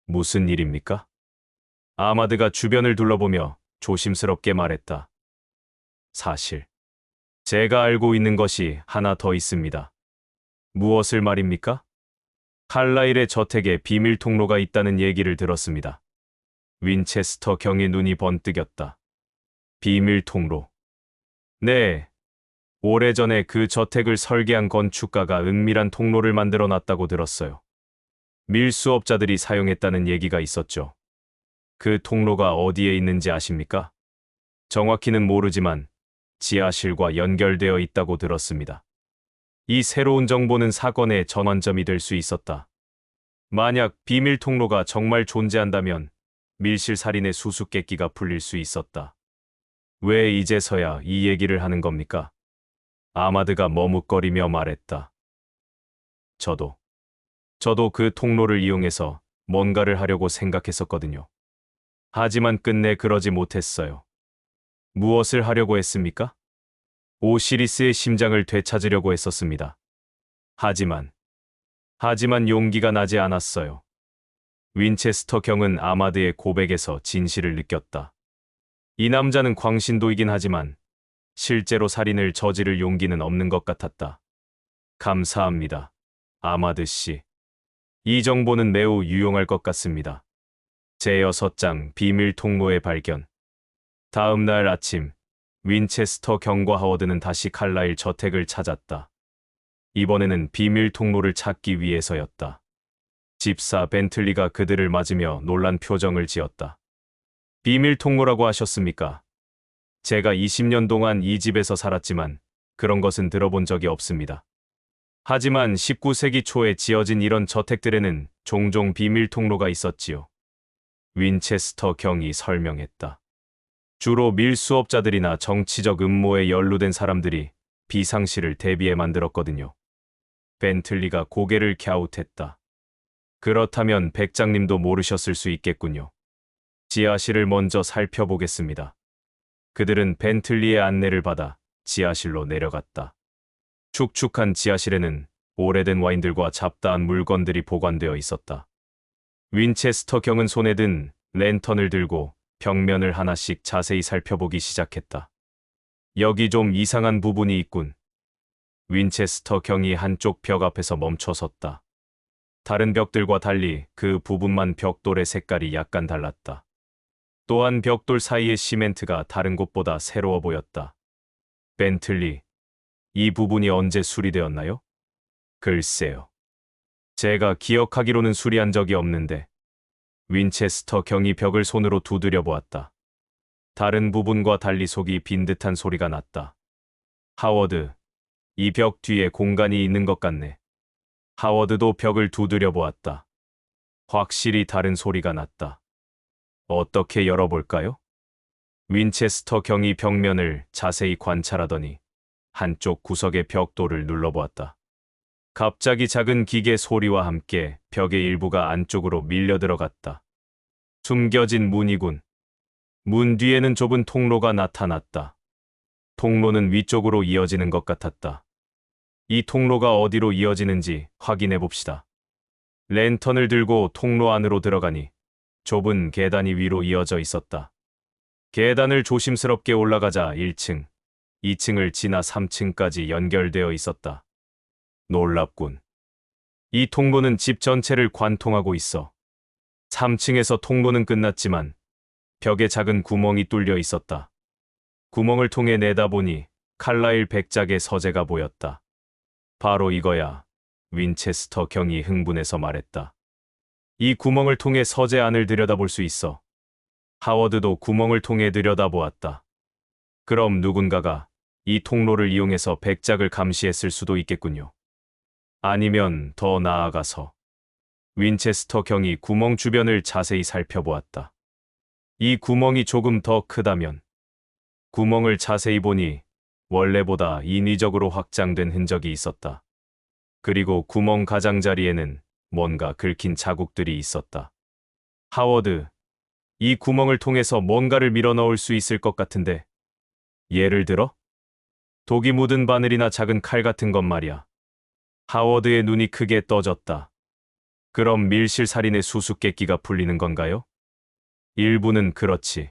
무슨 일입니까? 아마드가 주변을 둘러보며 조심스럽게 말했다. 사실, 제가 알고 있는 것이 하나 더 있습니다. 무엇을 말입니까? 칼라일의 저택에 비밀 통로가 있다는 얘기를 들었습니다. 윈체스터 경의 눈이 번뜩였다. 비밀 통로. 네. 오래전에 그 저택을 설계한 건축가가 은밀한 통로를 만들어 놨다고 들었어요. 밀수업자들이 사용했다는 얘기가 있었죠. 그 통로가 어디에 있는지 아십니까? 정확히는 모르지만 지하실과 연결되어 있다고 들었습니다. 이 새로운 정보는 사건의 전환점이 될 수 있었다. 만약 비밀 통로가 정말 존재한다면 밀실 살인의 수수께끼가 풀릴 수 있었다. 왜 이제서야 이 얘기를 하는 겁니까? 아마드가 머뭇거리며 말했다. 저도 그 통로를 이용해서 뭔가를 하려고 생각했었거든요. 하지만 끝내 그러지 못했어요. 무엇을 하려고 했습니까? 오시리스의 심장을 되찾으려고 했었습니다. 하지만 용기가 나지 않았어요. 윈체스터 경은 아마드의 고백에서 진실을 느꼈다. 이 남자는 광신도이긴 하지만 실제로 살인을 저지를 용기는 없는 것 같았다. 감사합니다. 아마드 씨. 이 정보는 매우 유용할 것 같습니다. 제6장 비밀 통로의 발견. 다음 날 아침, 윈체스터 경과 하워드는 다시 칼라일 저택을 찾았다. 이번에는 비밀 통로를 찾기 위해서였다. 집사 벤틀리가 그들을 맞으며 놀란 표정을 지었다. 비밀 통로라고 하셨습니까? 제가 20년 동안 이 집에서 살았지만 그런 것은 들어본 적이 없습니다. 하지만 19세기 초에 지어진 이런 저택들에는 종종 비밀 통로가 있었지요. 윈체스터 경이 설명했다. 주로 밀수업자들이나 정치적 음모에 연루된 사람들이 비상시를 대비해 만들었거든요. 벤틀리가 고개를 갸웃했다. 그렇다면 백장님도 모르셨을 수 있겠군요. 지하실을 먼저 살펴보겠습니다. 그들은 벤틀리의 안내를 받아 지하실로 내려갔다. 축축한 지하실에는 오래된 와인들과 잡다한 물건들이 보관되어 있었다. 윈체스터 경은 손에 든 랜턴을 들고 벽면을 하나씩 자세히 살펴보기 시작했다. 여기 좀 이상한 부분이 있군. 윈체스터 경이 한쪽 벽 앞에서 멈춰섰다. 다른 벽들과 달리 그 부분만 벽돌의 색깔이 약간 달랐다. 또한 벽돌 사이의 시멘트가 다른 곳보다 새로워 보였다. 벤틀리, 이 부분이 언제 수리되었나요? 글쎄요. 제가 기억하기로는 수리한 적이 없는데. 윈체스터 경이 벽을 손으로 두드려 보았다. 다른 부분과 달리 속이 빈 듯한 소리가 났다. 하워드, 이 벽 뒤에 공간이 있는 것 같네. 하워드도 벽을 두드려 보았다. 확실히 다른 소리가 났다. 어떻게 열어볼까요? 윈체스터 경이 벽면을 자세히 관찰하더니 한쪽 구석의 벽돌을 눌러보았다. 갑자기 작은 기계 소리와 함께 벽의 일부가 안쪽으로 밀려 들어갔다. 숨겨진 문이군. 문 뒤에는 좁은 통로가 나타났다. 통로는 위쪽으로 이어지는 것 같았다. 이 통로가 어디로 이어지는지 확인해 봅시다. 랜턴을 들고 통로 안으로 들어가니 좁은 계단이 위로 이어져 있었다. 계단을 조심스럽게 올라가자 1층, 2층을 지나 3층까지 연결되어 있었다. 놀랍군. 이 통로는 집 전체를 관통하고 있어. 3층에서 통로는 끝났지만 벽에 작은 구멍이 뚫려 있었다. 구멍을 통해 내다보니 칼라일 백작의 서재가 보였다. 바로 이거야. 윈체스터 경이 흥분해서 말했다. 이 구멍을 통해 서재 안을 들여다볼 수 있어. 하워드도 구멍을 통해 들여다보았다. 그럼 누군가가 이 통로를 이용해서 백작을 감시했을 수도 있겠군요. 아니면 더 나아가서 윈체스터 경이 구멍 주변을 자세히 살펴보았다. 이 구멍이 조금 더 크다면 구멍을 자세히 보니 원래보다 인위적으로 확장된 흔적이 있었다. 그리고 구멍 가장자리에는 뭔가 긁힌 자국들이 있었다. 하워드, 이 구멍을 통해서 뭔가를 밀어넣을 수 있을 것 같은데. 예를 들어? 독이 묻은 바늘이나 작은 칼 같은 것 말이야. 하워드의 눈이 크게 떠졌다. 그럼 밀실살인의 수수께끼가 풀리는 건가요? 일부는 그렇지.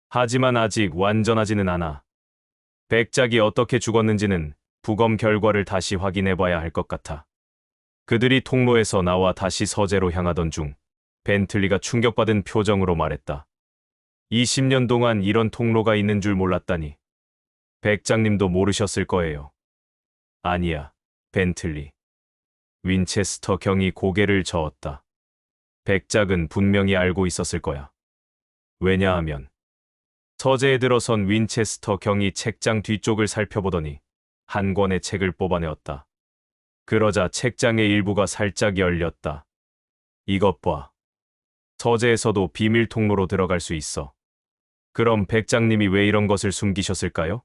하지만 아직 완전하지는 않아. 백작이 어떻게 죽었는지는 부검 결과를 다시 확인해봐야 할 것 같아. 그들이 통로에서 나와 다시 서재로 향하던 중 벤틀리가 충격받은 표정으로 말했다. 20년 동안 이런 통로가 있는 줄 몰랐다니. 백장님도 모르셨을 거예요. 아니야, 벤틀리. 윈체스터 경이 고개를 저었다. 백작은 분명히 알고 있었을 거야. 왜냐하면 서재에 들어선 윈체스터 경이 책장 뒤쪽을 살펴보더니 한 권의 책을 뽑아내었다. 그러자 책장의 일부가 살짝 열렸다. 이것 봐. 서재에서도 비밀 통로로 들어갈 수 있어. 그럼 백장님이 왜 이런 것을 숨기셨을까요?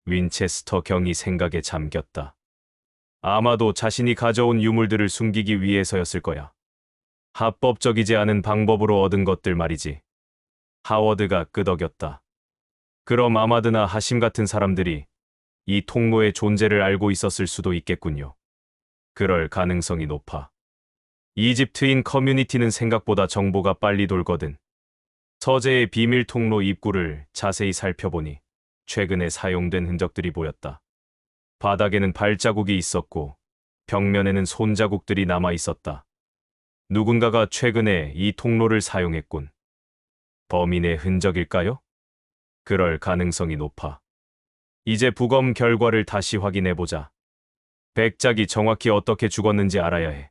윈체스터 경이 생각에 잠겼다. 아마도 자신이 가져온 유물들을 숨기기 위해서였을 거야. 합법적이지 않은 방법으로 얻은 것들 말이지. 하워드가 끄덕였다. 그럼 아마드나 하심 같은 사람들이 이 통로의 존재를 알고 있었을 수도 있겠군요. 그럴 가능성이 높아. 이집트인 커뮤니티는 생각보다 정보가 빨리 돌거든. 서재의 비밀 통로 입구를 자세히 살펴보니 최근에 사용된 흔적들이 보였다. 바닥에는 발자국이 있었고 벽면에는 손자국들이 남아 있었다. 누군가가 최근에 이 통로를 사용했군. 범인의 흔적일까요? 그럴 가능성이 높아. 이제 부검 결과를 다시 확인해보자. 백작이 정확히 어떻게 죽었는지 알아야 해.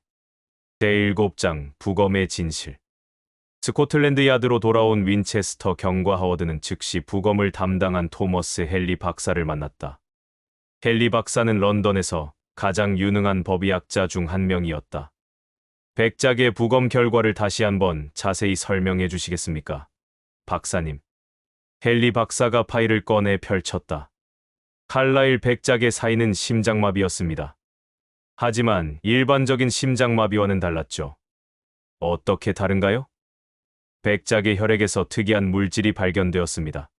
제7장 부검의 진실. 스코틀랜드 야드로 돌아온 윈체스터 경과 하워드는 즉시 부검을 담당한 토머스 헨리 박사를 만났다. 헨리 박사는 런던에서 가장 유능한 법의학자 중 한 명이었다. 백작의 부검 결과를 다시 한번 자세히 설명해 주시겠습니까? 박사님. 헨리 박사가 파일을 꺼내 펼쳤다. 칼라일 백작의 사인은 심장마비였습니다. 하지만 일반적인 심장마비와는 달랐죠. 어떻게 다른가요? 백작의 혈액에서 특이한 물질이 발견되었습니다.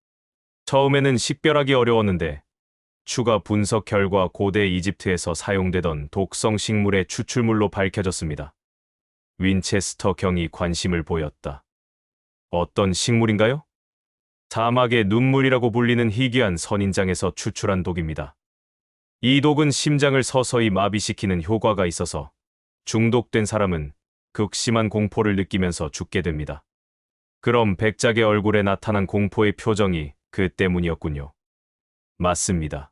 처음에는 식별하기 어려웠는데 추가 분석 결과 고대 이집트에서 사용되던 독성 식물의 추출물로 밝혀졌습니다. 윈체스터 경이 관심을 보였다. 어떤 식물인가요? 사막의 눈물이라고 불리는 희귀한 선인장에서 추출한 독입니다. 이 독은 심장을 서서히 마비시키는 효과가 있어서 중독된 사람은 극심한 공포를 느끼면서 죽게 됩니다. 그럼 백작의 얼굴에 나타난 공포의 표정이 그 때문이었군요. 맞습니다.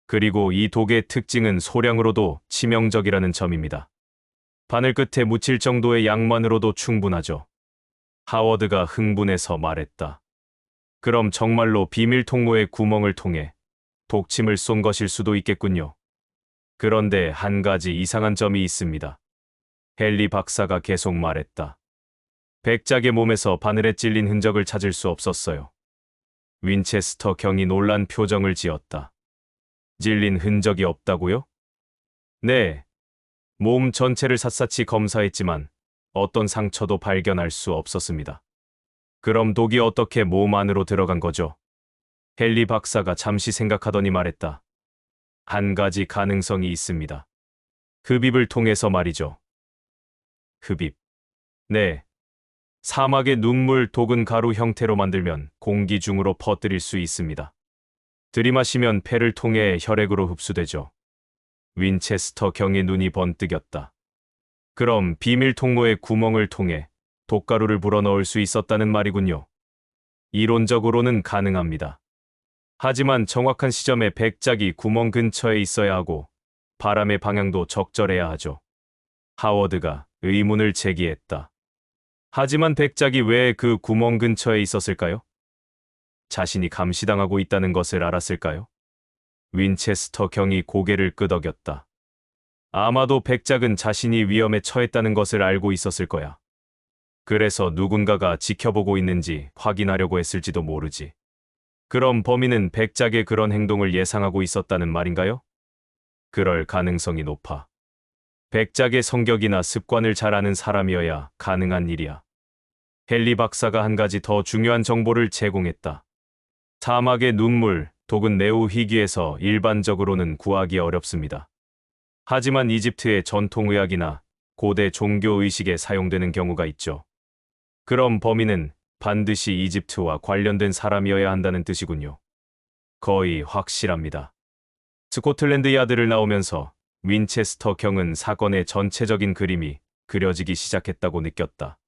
그리고 이 독의 특징은 소량으로도 치명적이라는 점입니다. 바늘 끝에 묻힐 정도의 양만으로도 충분하죠. 하워드가 흥분해서 말했다. 그럼 정말로 비밀 통로의 구멍을 통해 독침을 쏜 것일 수도 있겠군요. 그런데 한 가지 이상한 점이 있습니다. 헨리 박사가 계속 말했다. 백작의 몸에서 바늘에 찔린 흔적을 찾을 수 없었어요. 윈체스터 경이 놀란 표정을 지었다. 찔린 흔적이 없다고요? 네. 몸 전체를 샅샅이 검사했지만 어떤 상처도 발견할 수 없었습니다. 그럼 독이 어떻게 몸 안으로 들어간 거죠? 헨리 박사가 잠시 생각하더니 말했다. 한 가지 가능성이 있습니다. 흡입을 통해서 말이죠. 흡입. 네. 사막의 눈물 독은 가루 형태로 만들면 공기 중으로 퍼뜨릴 수 있습니다. 들이마시면 폐를 통해 혈액으로 흡수되죠. 윈체스터 경의 눈이 번뜩였다. 그럼 비밀 통로의 구멍을 통해 독가루를 불어넣을 수 있었다는 말이군요. 이론적으로는 가능합니다. 하지만 정확한 시점에 백작이 구멍 근처에 있어야 하고 바람의 방향도 적절해야 하죠. 하워드가 의문을 제기했다. 하지만 백작이 왜 그 구멍 근처에 있었을까요? 자신이 감시당하고 있다는 것을 알았을까요? 윈체스터 경이 고개를 끄덕였다. 아마도 백작은 자신이 위험에 처했다는 것을 알고 있었을 거야. 그래서 누군가가 지켜보고 있는지 확인하려고 했을지도 모르지. 그럼 범인은 백작의 그런 행동을 예상하고 있었다는 말인가요? 그럴 가능성이 높아. 백작의 성격이나 습관을 잘 아는 사람이어야 가능한 일이야. 헨리 박사가 한 가지 더 중요한 정보를 제공했다. 사막의 눈물, 독은 매우 희귀해서 일반적으로는 구하기 어렵습니다. 하지만 이집트의 전통의학이나 고대 종교의식에 사용되는 경우가 있죠. 그럼 범인은 반드시 이집트와 관련된 사람이어야 한다는 뜻이군요. 거의 확실합니다. 스코틀랜드 야드를 나오면서 윈체스터 경은 사건의 전체적인 그림이 그려지기 시작했다고 느꼈다.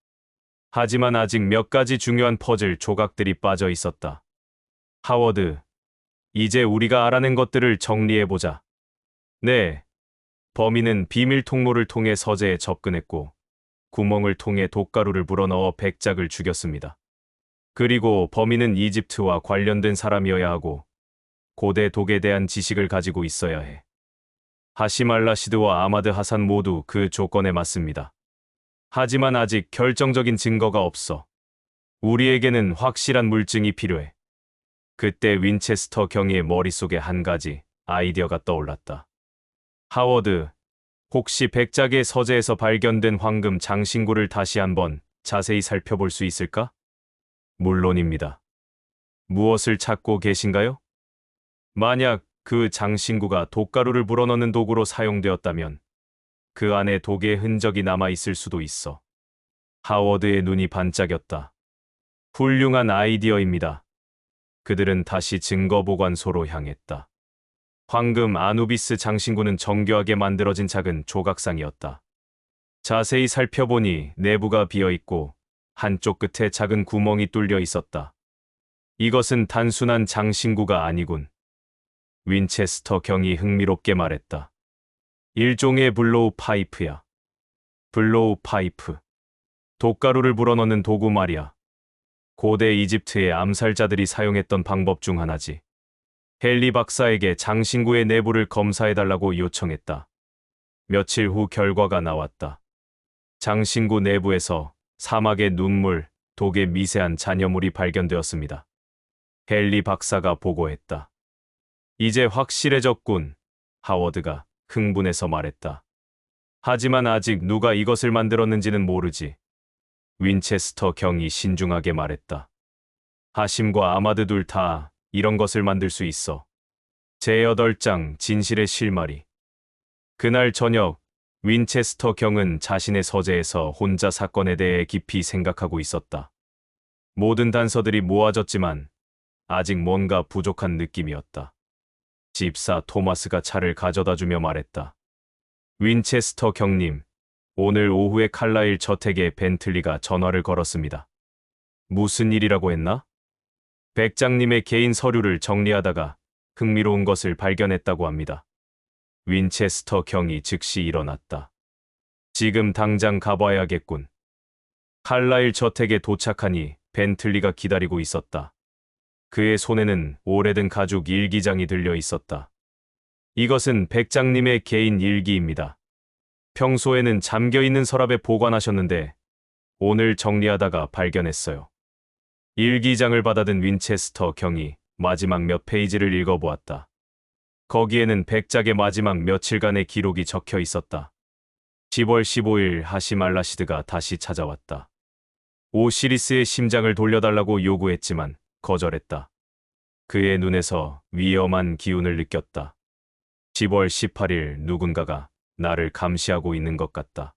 하지만 아직 몇 가지 중요한 퍼즐 조각들이 빠져 있었다. 하워드, 이제 우리가 알아낸 것들을 정리해보자. 네. 범인은 비밀 통로를 통해 서재에 접근했고 구멍을 통해 독가루를 불어넣어 백작을 죽였습니다. 그리고 범인은 이집트와 관련된 사람이어야 하고 고대 독에 대한 지식을 가지고 있어야 해. 하심 알라시드와 아마드 하산 모두 그 조건에 맞습니다. 하지만 아직 결정적인 증거가 없어. 우리에게는 확실한 물증이 필요해. 그때 윈체스터 경위의 머릿속에 한 가지 아이디어가 떠올랐다. 하워드, 혹시 백작의 서재에서 발견된 황금 장신구를 다시 한번 자세히 살펴볼 수 있을까? 물론입니다. 무엇을 찾고 계신가요? 만약 그 장신구가 독가루를 불어넣는 도구로 사용되었다면 그 안에 독의 흔적이 남아 있을 수도 있어. 하워드의 눈이 반짝였다. 훌륭한 아이디어입니다. 그들은 다시 증거보관소로 향했다. 황금 아누비스 장신구는 정교하게 만들어진 작은 조각상이었다. 자세히 살펴보니 내부가 비어있고 한쪽 끝에 작은 구멍이 뚫려 있었다. 이것은 단순한 장신구가 아니군. 윈체스터 경이 흥미롭게 말했다. 일종의 블로우 파이프야. 블로우 파이프. 독가루를 불어넣는 도구 말이야. 고대 이집트의 암살자들이 사용했던 방법 중 하나지. 헨리 박사에게 장신구의 내부를 검사해달라고 요청했다. 며칠 후 결과가 나왔다. 장신구 내부에서 사막의 눈물, 독의 미세한 잔여물이 발견되었습니다. 헨리 박사가 보고했다. 이제 확실해졌군. 하워드가 흥분해서 말했다. 하지만 아직 누가 이것을 만들었는지는 모르지. 윈체스터 경이 신중하게 말했다. 하심과 아마드 둘 다 이런 것을 만들 수 있어. 제8장 진실의 실마리. 그날 저녁 윈체스터 경은 자신의 서재에서 혼자 사건에 대해 깊이 생각하고 있었다. 모든 단서들이 모아졌지만 아직 뭔가 부족한 느낌이었다. 집사 토마스가 차를 가져다주며 말했다. 윈체스터 경님, 오늘 오후에 칼라일 저택에 벤틀리가 전화를 걸었습니다. 무슨 일이라고 했나? 백장님의 개인 서류를 정리하다가 흥미로운 것을 발견했다고 합니다. 윈체스터 경이 즉시 일어났다. 지금 당장 가봐야겠군. 칼라일 저택에 도착하니 벤틀리가 기다리고 있었다. 그의 손에는 오래된 가죽 일기장이 들려 있었다. 이것은 백장님의 개인 일기입니다. 평소에는 잠겨있는 서랍에 보관하셨는데 오늘 정리하다가 발견했어요. 일기장을 받아든 윈체스터 경이 마지막 몇 페이지를 읽어보았다. 거기에는 백작의 마지막 며칠간의 기록이 적혀 있었다. 10월 15일 하심 알라시드가 다시 찾아왔다. 오시리스의 심장을 돌려달라고 요구했지만 거절했다. 그의 눈에서 위험한 기운을 느꼈다. 10월 18일 누군가가 나를 감시하고 있는 것 같다.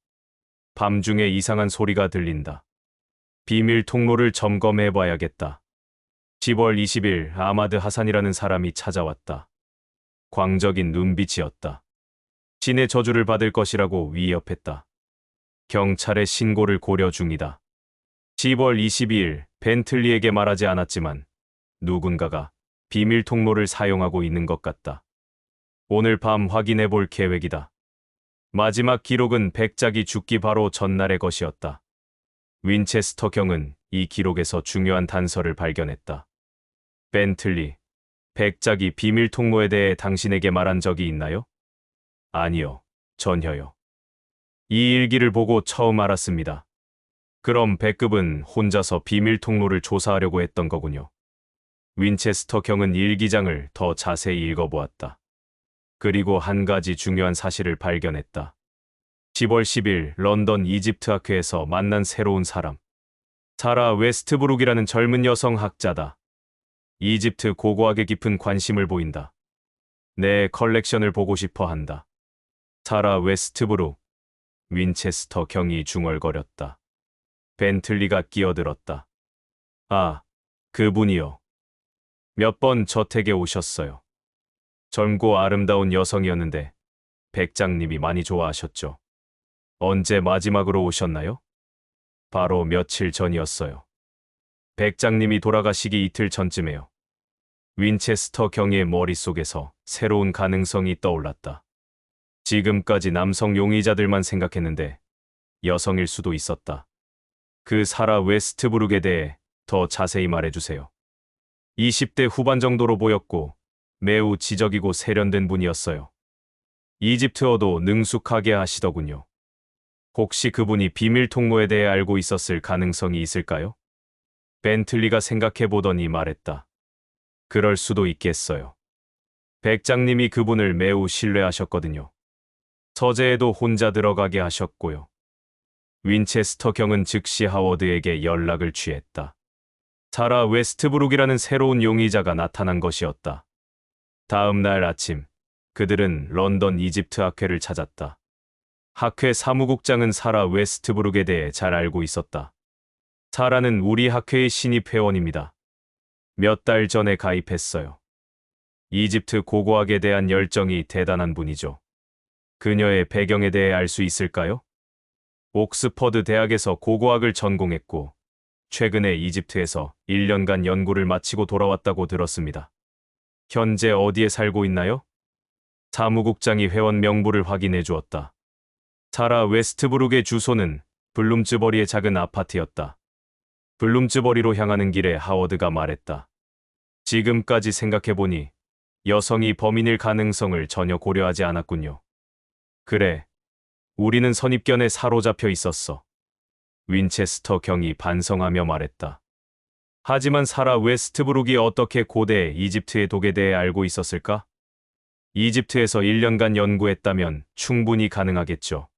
밤중에 이상한 소리가 들린다. 비밀 통로를 점검해봐야겠다. 10월 20일 아마드 하산이라는 사람이 찾아왔다. 광적인 눈빛이었다. 신의 저주를 받을 것이라고 위협했다. 경찰에 신고를 고려 중이다. 10월 22일 벤틀리에게 말하지 않았지만 누군가가 비밀 통로를 사용하고 있는 것 같다. 오늘 밤 확인해 볼 계획이다. 마지막 기록은 백작이 죽기 바로 전날의 것이었다. 윈체스터 경은 이 기록에서 중요한 단서를 발견했다. 벤틀리, 백작이 비밀 통로에 대해 당신에게 말한 적이 있나요? 아니요, 전혀요. 이 일기를 보고 처음 알았습니다. 그럼 백급은 혼자서 비밀 통로를 조사하려고 했던 거군요. 윈체스터 경은 일기장을 더 자세히 읽어보았다. 그리고 한 가지 중요한 사실을 발견했다. 10월 10일 런던 이집트 학회에서 만난 새로운 사람. 사라 웨스트브룩이라는 젊은 여성 학자다. 이집트 고고학에 깊은 관심을 보인다. 내 컬렉션을 보고 싶어 한다. 사라 웨스트브룩. 윈체스터 경이 중얼거렸다. 벤틀리가 끼어들었다. 아, 그분이요. 몇 번 저택에 오셨어요. 젊고 아름다운 여성이었는데 백장님이 많이 좋아하셨죠. 언제 마지막으로 오셨나요? 바로 며칠 전이었어요. 백장님이 돌아가시기 이틀 전쯤에요. 윈체스터 경의 머릿속에서 새로운 가능성이 떠올랐다. 지금까지 남성 용의자들만 생각했는데 여성일 수도 있었다. 그 사라 웨스트브룩에 대해 더 자세히 말해주세요. 20대 후반 정도로 보였고 매우 지적이고 세련된 분이었어요. 이집트어도 능숙하게 하시더군요. 혹시 그분이 비밀 통로에 대해 알고 있었을 가능성이 있을까요? 벤틀리가 생각해 보더니 말했다. 그럴 수도 있겠어요. 백장님이 그분을 매우 신뢰하셨거든요. 서재에도 혼자 들어가게 하셨고요. 윈체스터 경은 즉시 하워드에게 연락을 취했다. 사라 웨스트브룩이라는 새로운 용의자가 나타난 것이었다. 다음 날 아침, 그들은 런던 이집트 학회를 찾았다. 학회 사무국장은 사라 웨스트브룩에 대해 잘 알고 있었다. 사라는 우리 학회의 신입 회원입니다. 몇 달 전에 가입했어요. 이집트 고고학에 대한 열정이 대단한 분이죠. 그녀의 배경에 대해 알 수 있을까요? 옥스퍼드 대학에서 고고학을 전공했고 최근에 이집트에서 1년간 연구를 마치고 돌아왔다고 들었습니다. 현재 어디에 살고 있나요? 사무국장이 회원 명부를 확인해 주었다. 사라 웨스트브룩의 주소는 블룸즈버리의 작은 아파트였다. 블룸즈버리로 향하는 길에 하워드가 말했다. 지금까지 생각해보니 여성이 범인일 가능성을 전혀 고려하지 않았군요. 그래, 우리는 선입견에 사로잡혀 있었어. 윈체스터 경이 반성하며 말했다. 하지만 사라 웨스트브룩이 어떻게 고대 이집트의 독에 대해 알고 있었을까? 이집트에서 1년간 연구했다면 충분히 가능하겠죠.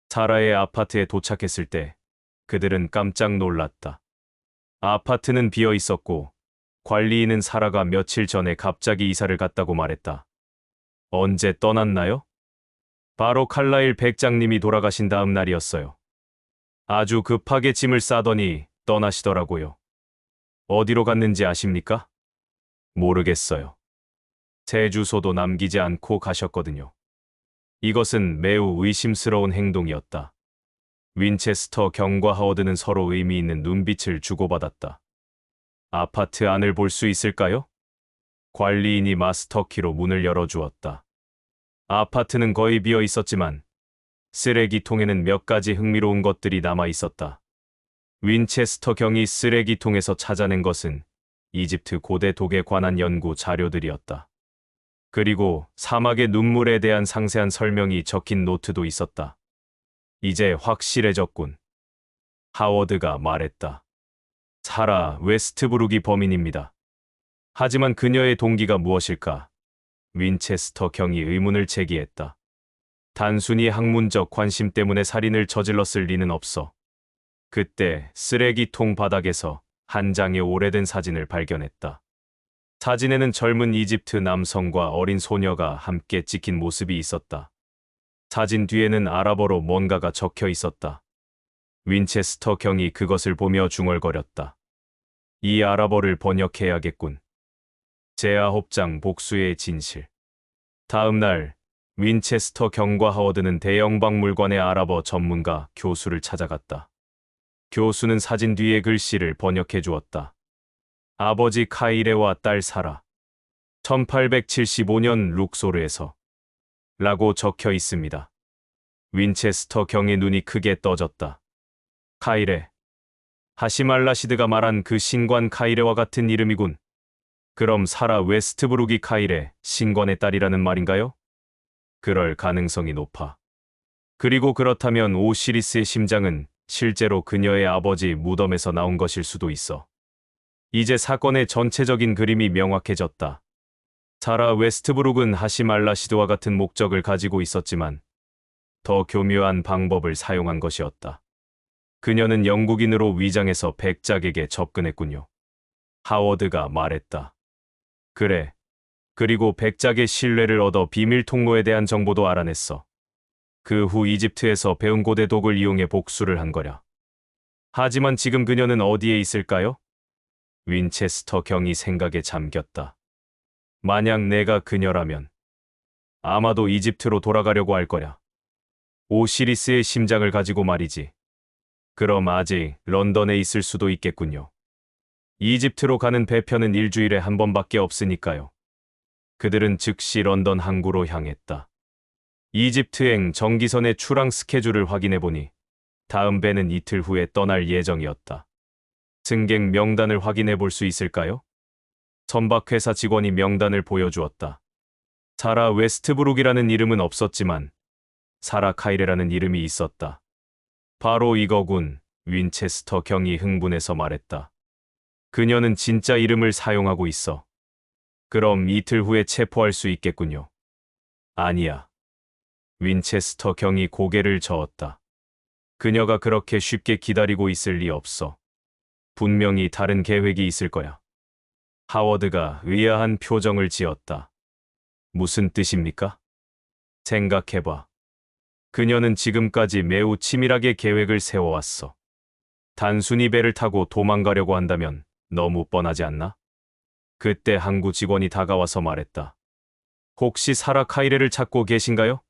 사라의 아파트에 도착했을 때 그들은 깜짝 놀랐다. 아파트는 비어 있었고 관리인은 사라가 며칠 전에 갑자기 이사를 갔다고 말했다. 언제 떠났나요? 바로 칼라일 백장님이 돌아가신 다음 날이었어요. 아주 급하게 짐을 싸더니 떠나시더라고요. 어디로 갔는지 아십니까? 모르겠어요. 제 주소도 남기지 않고 가셨거든요. 이것은 매우 의심스러운 행동이었다. 윈체스터 경과 하워드는 서로 의미 있는 눈빛을 주고받았다. 아파트 안을 볼 수 있을까요? 관리인이 마스터키로 문을 열어주었다. 아파트는 거의 비어 있었지만 쓰레기통에는 몇 가지 흥미로운 것들이 남아 있었다. 윈체스터 경이 쓰레기통에서 찾아낸 것은 이집트 고대 독에 관한 연구 자료들이었다. 그리고 사막의 눈물에 대한 상세한 설명이 적힌 노트도 있었다. 이제 확실해졌군. 하워드가 말했다. 사라 웨스트브룩이 범인입니다. 하지만 그녀의 동기가 무엇일까? 윈체스터 경이 의문을 제기했다. 단순히 학문적 관심 때문에 살인을 저질렀을 리는 없어. 그때 쓰레기통 바닥에서 한 장의 오래된 사진을 발견했다. 사진에는 젊은 이집트 남성과 어린 소녀가 함께 찍힌 모습이 있었다. 사진 뒤에는 아랍어로 뭔가가 적혀 있었다. 윈체스터 경이 그것을 보며 중얼거렸다. 이 아랍어를 번역해야겠군. 제아홉장 복수의 진실. 다음 날 윈체스터 경과 하워드는 대형 박물관의 아랍어 전문가 교수를 찾아갔다. 교수는 사진 뒤의 글씨를 번역해 주었다. 아버지 카이레와 딸 사라. 1875년 룩소르에서 라고 적혀 있습니다. 윈체스터 경의 눈이 크게 떠졌다. 카이레. 하시말라시드가 말한 그 신관 카이레와 같은 이름이군. 그럼 사라 웨스트브룩이 카이레, 신관의 딸이라는 말인가요? 그럴 가능성이 높아. 그리고 그렇다면 오시리스의 심장은 실제로 그녀의 아버지 무덤에서 나온 것일 수도 있어. 이제 사건의 전체적인 그림이 명확해졌다. 사라 웨스트브룩은 하시말라시드와 같은 목적을 가지고 있었지만 더 교묘한 방법을 사용한 것이었다. 그녀는 영국인으로 위장해서 백작에게 접근했군요. 하워드가 말했다. 그래. 그리고 백작의 신뢰를 얻어 비밀 통로에 대한 정보도 알아냈어. 그 후 이집트에서 배운 고대 독을 이용해 복수를 한 거야. 하지만 지금 그녀는 어디에 있을까요? 윈체스터 경이 생각에 잠겼다. 만약 내가 그녀라면 아마도 이집트로 돌아가려고 할 거야. 오시리스의 심장을 가지고 말이지. 그럼 아직 런던에 있을 수도 있겠군요. 이집트로 가는 배편은 일주일에 한 번밖에 없으니까요. 그들은 즉시 런던 항구로 향했다. 이집트행 정기선의 출항 스케줄을 확인해보니 다음 배는 이틀 후에 떠날 예정이었다. 승객 명단을 확인해 볼 수 있을까요? 선박회사 직원이 명단을 보여주었다. 사라 웨스트브룩이라는 이름은 없었지만 사라 카이레라는 이름이 있었다. 바로 이거군. 윈체스터 경이 흥분해서 말했다. 그녀는 진짜 이름을 사용하고 있어. 그럼 이틀 후에 체포할 수 있겠군요. 아니야. 윈체스터 경이 고개를 저었다. 그녀가 그렇게 쉽게 기다리고 있을 리 없어. 분명히 다른 계획이 있을 거야. 하워드가 의아한 표정을 지었다. 무슨 뜻입니까? 생각해봐. 그녀는 지금까지 매우 치밀하게 계획을 세워왔어. 단순히 배를 타고 도망가려고 한다면 너무 뻔하지 않나? 그때 항구 직원이 다가와서 말했다. 혹시 사라 카이레를 찾고 계신가요?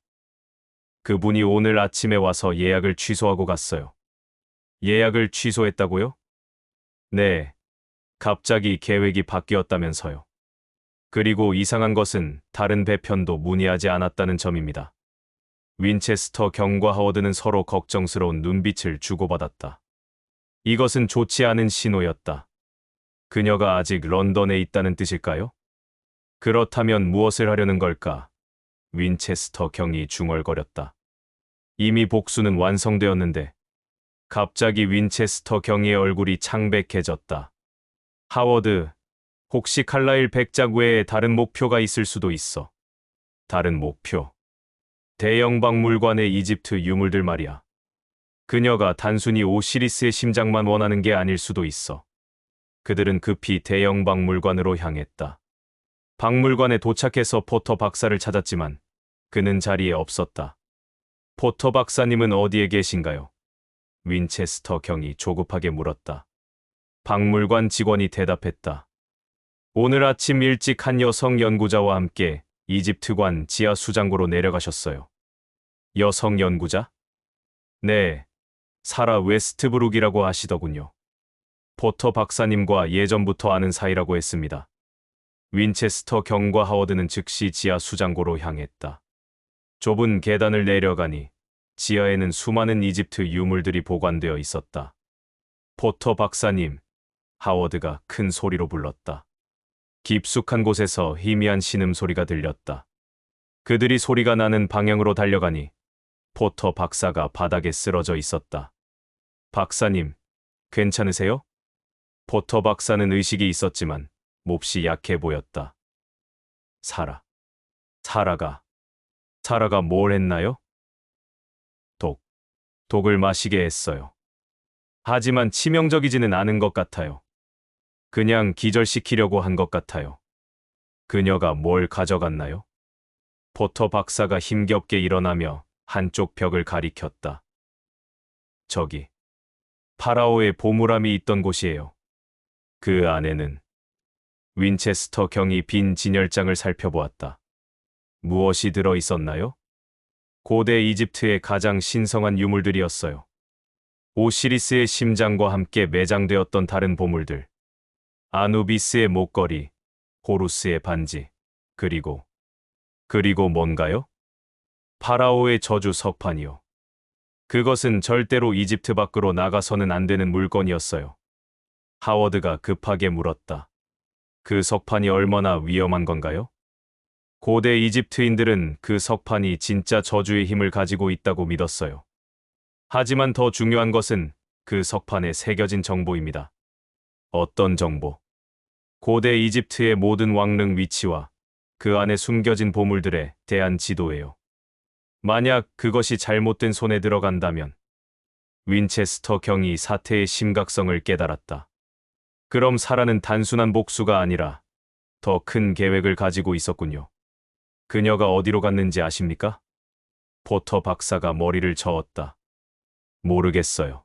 그분이 오늘 아침에 와서 예약을 취소하고 갔어요. 예약을 취소했다고요? 네. 갑자기 계획이 바뀌었다면서요. 그리고 이상한 것은 다른 배편도 문의하지 않았다는 점입니다. 윈체스터 경과 하워드는 서로 걱정스러운 눈빛을 주고받았다. 이것은 좋지 않은 신호였다. 그녀가 아직 런던에 있다는 뜻일까요? 그렇다면 무엇을 하려는 걸까? 윈체스터 경이 중얼거렸다. 이미 복수는 완성되었는데. 갑자기 윈체스터 경의 얼굴이 창백해졌다. 하워드, 혹시 칼라일 백작 외에 다른 목표가 있을 수도 있어. 다른 목표. 대형 박물관의 이집트 유물들 말이야. 그녀가 단순히 오시리스의 심장만 원하는 게 아닐 수도 있어. 그들은 급히 대형 박물관으로 향했다. 박물관에 도착해서 포터 박사를 찾았지만 그는 자리에 없었다. 포터 박사님은 어디에 계신가요? 윈체스터 경이 조급하게 물었다. 박물관 직원이 대답했다. 오늘 아침 일찍 한 여성 연구자와 함께 이집트관 지하 수장고로 내려가셨어요. 여성 연구자? 네, 사라 웨스트브룩이라고 하시더군요. 포터 박사님과 예전부터 아는 사이라고 했습니다. 윈체스터 경과 하워드는 즉시 지하 수장고로 향했다. 좁은 계단을 내려가니 지하에는 수많은 이집트 유물들이 보관되어 있었다. 포터 박사님, 하워드가 큰 소리로 불렀다. 깊숙한 곳에서 희미한 신음소리가 들렸다. 그들이 소리가 나는 방향으로 달려가니 포터 박사가 바닥에 쓰러져 있었다. 박사님, 괜찮으세요? 포터 박사는 의식이 있었지만 몹시 약해 보였다. 사라. 사라가 뭘 했나요? 독을 마시게 했어요. 하지만 치명적이지는 않은 것 같아요. 그냥 기절시키려고 한 것 같아요. 그녀가 뭘 가져갔나요? 포터 박사가 힘겹게 일어나며 한쪽 벽을 가리켰다. 저기, 파라오의 보물함이 있던 곳이에요. 그 안에는 윈체스터 경이 빈 진열장을 살펴보았다. 무엇이 들어 있었나요? 고대 이집트의 가장 신성한 유물들이었어요. 오시리스의 심장과 함께 매장되었던 다른 보물들. 아누비스의 목걸이, 호루스의 반지, 그리고 뭔가요? 파라오의 저주 석판이요. 그것은 절대로 이집트 밖으로 나가서는 안 되는 물건이었어요. 하워드가 급하게 물었다. 그 석판이 얼마나 위험한 건가요? 고대 이집트인들은 그 석판이 진짜 저주의 힘을 가지고 있다고 믿었어요. 하지만 더 중요한 것은 그 석판에 새겨진 정보입니다. 어떤 정보? 고대 이집트의 모든 왕릉 위치와 그 안에 숨겨진 보물들에 대한 지도예요. 만약 그것이 잘못된 손에 들어간다면 윈체스터 경이 사태의 심각성을 깨달았다. 그럼 사라는 단순한 복수가 아니라 더 큰 계획을 가지고 있었군요. 그녀가 어디로 갔는지 아십니까? 포터 박사가 머리를 저었다. 모르겠어요.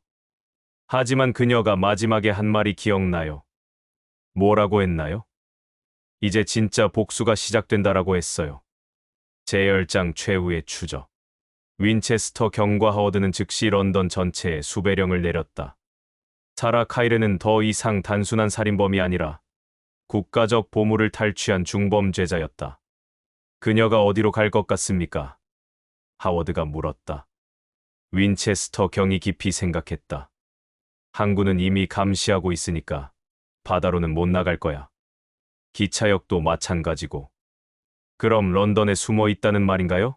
하지만 그녀가 마지막에 한 말이 기억나요. 뭐라고 했나요? 이제 진짜 복수가 시작된다라고 했어요. 제10장 최후의 추적. 윈체스터 경과 하워드는 즉시 런던 전체에 수배령을 내렸다. 사라 카이레는 더 이상 단순한 살인범이 아니라 국가적 보물을 탈취한 중범죄자였다. 그녀가 어디로 갈 것 같습니까? 하워드가 물었다. 윈체스터 경이 깊이 생각했다. 항구는 이미 감시하고 있으니까 바다로는 못 나갈 거야. 기차역도 마찬가지고. 그럼 런던에 숨어 있다는 말인가요?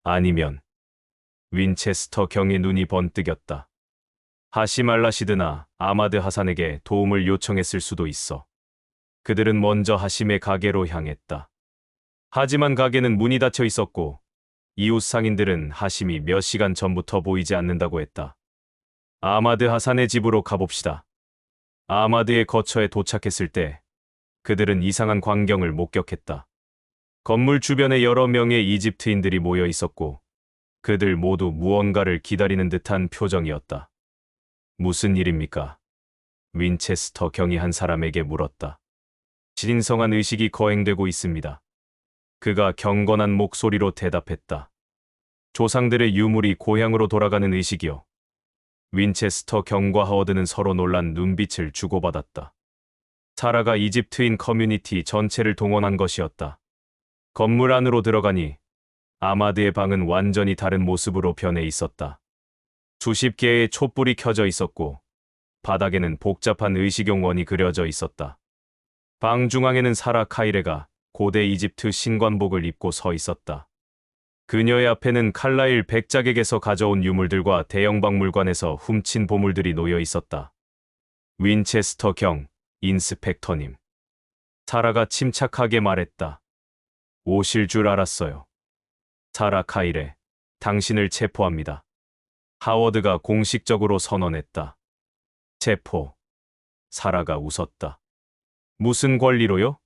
아니면 윈체스터 경의 눈이 번뜩였다. 하심 알라시드나 아마드 하산에게 도움을 요청했을 수도 있어. 그들은 먼저 하심의 가게로 향했다. 하지만 가게는 문이 닫혀 있었고 이웃 상인들은 하심이 몇 시간 전부터 보이지 않는다고 했다. 아마드 하산의 집으로 가봅시다. 아마드의 거처에 도착했을 때 그들은 이상한 광경을 목격했다. 건물 주변에 여러 명의 이집트인들이 모여 있었고 그들 모두 무언가를 기다리는 듯한 표정이었다. 무슨 일입니까? 윈체스터 경이 한 사람에게 물었다. 신성한 의식이 거행되고 있습니다. 그가 경건한 목소리로 대답했다. 조상들의 유물이 고향으로 돌아가는 의식이요. 윈체스터 경과 하워드는 서로 놀란 눈빛을 주고받았다. 사라가 이집트인 커뮤니티 전체를 동원한 것이었다. 건물 안으로 들어가니 아마드의 방은 완전히 다른 모습으로 변해 있었다. 수십 개의 촛불이 켜져 있었고 바닥에는 복잡한 의식용원이 그려져 있었다. 방 중앙에는 사라 카이레가 고대 이집트 신관복을 입고 서 있었다. 그녀의 앞에는 칼라일 백작에게서 가져온 유물들과 대형 박물관에서 훔친 보물들이 놓여 있었다. 윈체스터 경, 인스펙터님. 사라가 침착하게 말했다. 오실 줄 알았어요. 사라 카이레, 당신을 체포합니다. 하워드가 공식적으로 선언했다. 체포. 사라가 웃었다. 무슨 권리로요?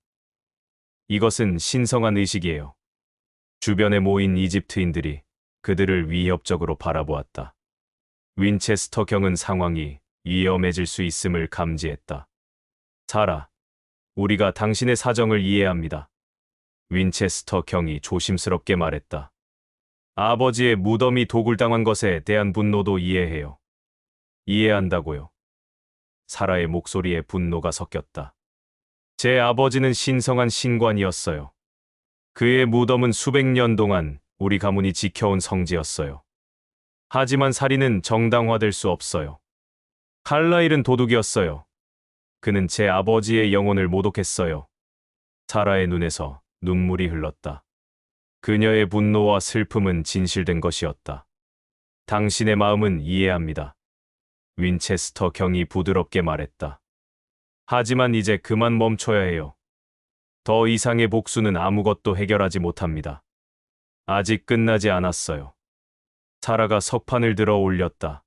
이것은 신성한 의식이에요. 주변에 모인 이집트인들이 그들을 위협적으로 바라보았다. 윈체스터 경은 상황이 위험해질 수 있음을 감지했다. 사라, 우리가 당신의 사정을 이해합니다. 윈체스터 경이 조심스럽게 말했다. 아버지의 무덤이 도굴당한 것에 대한 분노도 이해해요. 이해한다고요. 사라의 목소리에 분노가 섞였다. 제 아버지는 신성한 신관이었어요. 그의 무덤은 수백 년 동안 우리 가문이 지켜온 성지였어요. 하지만 살인은 정당화될 수 없어요. 칼라일은 도둑이었어요. 그는 제 아버지의 영혼을 모독했어요. 사라의 눈에서 눈물이 흘렀다. 그녀의 분노와 슬픔은 진실된 것이었다. 당신의 마음은 이해합니다. 윈체스터 경이 부드럽게 말했다. 하지만 이제 그만 멈춰야 해요. 더 이상의 복수는 아무것도 해결하지 못합니다. 아직 끝나지 않았어요. 사라가 석판을 들어 올렸다.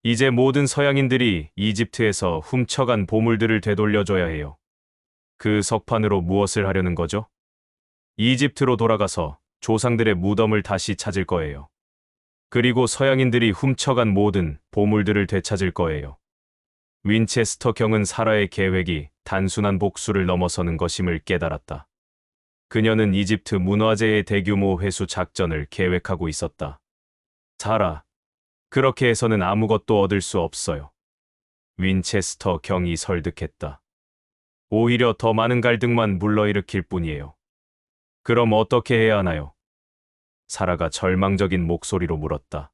이제 모든 서양인들이 이집트에서 훔쳐간 보물들을 되돌려줘야 해요. 그 석판으로 무엇을 하려는 거죠? 이집트로 돌아가서 조상들의 무덤을 다시 찾을 거예요. 그리고 서양인들이 훔쳐간 모든 보물들을 되찾을 거예요. 윈체스터 경은 사라의 계획이 단순한 복수를 넘어서는 것임을 깨달았다. 그녀는 이집트 문화재의 대규모 회수 작전을 계획하고 있었다. 사라, 그렇게 해서는 아무것도 얻을 수 없어요. 윈체스터 경이 설득했다. 오히려 더 많은 갈등만 불러일으킬 뿐이에요. 그럼 어떻게 해야 하나요? 사라가 절망적인 목소리로 물었다.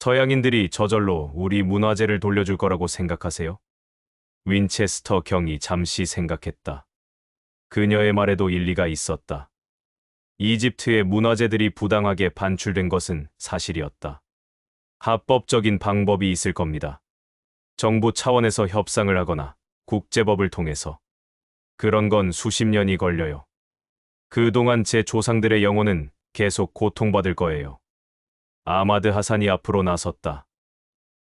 서양인들이 저절로 우리 문화재를 돌려줄 거라고 생각하세요? 윈체스터 경이 잠시 생각했다. 그녀의 말에도 일리가 있었다. 이집트의 문화재들이 부당하게 반출된 것은 사실이었다. 합법적인 방법이 있을 겁니다. 정부 차원에서 협상을 하거나 국제법을 통해서. 그런 건 수십 년이 걸려요. 그동안 제 조상들의 영혼은 계속 고통받을 거예요. 아마드 하산이 앞으로 나섰다.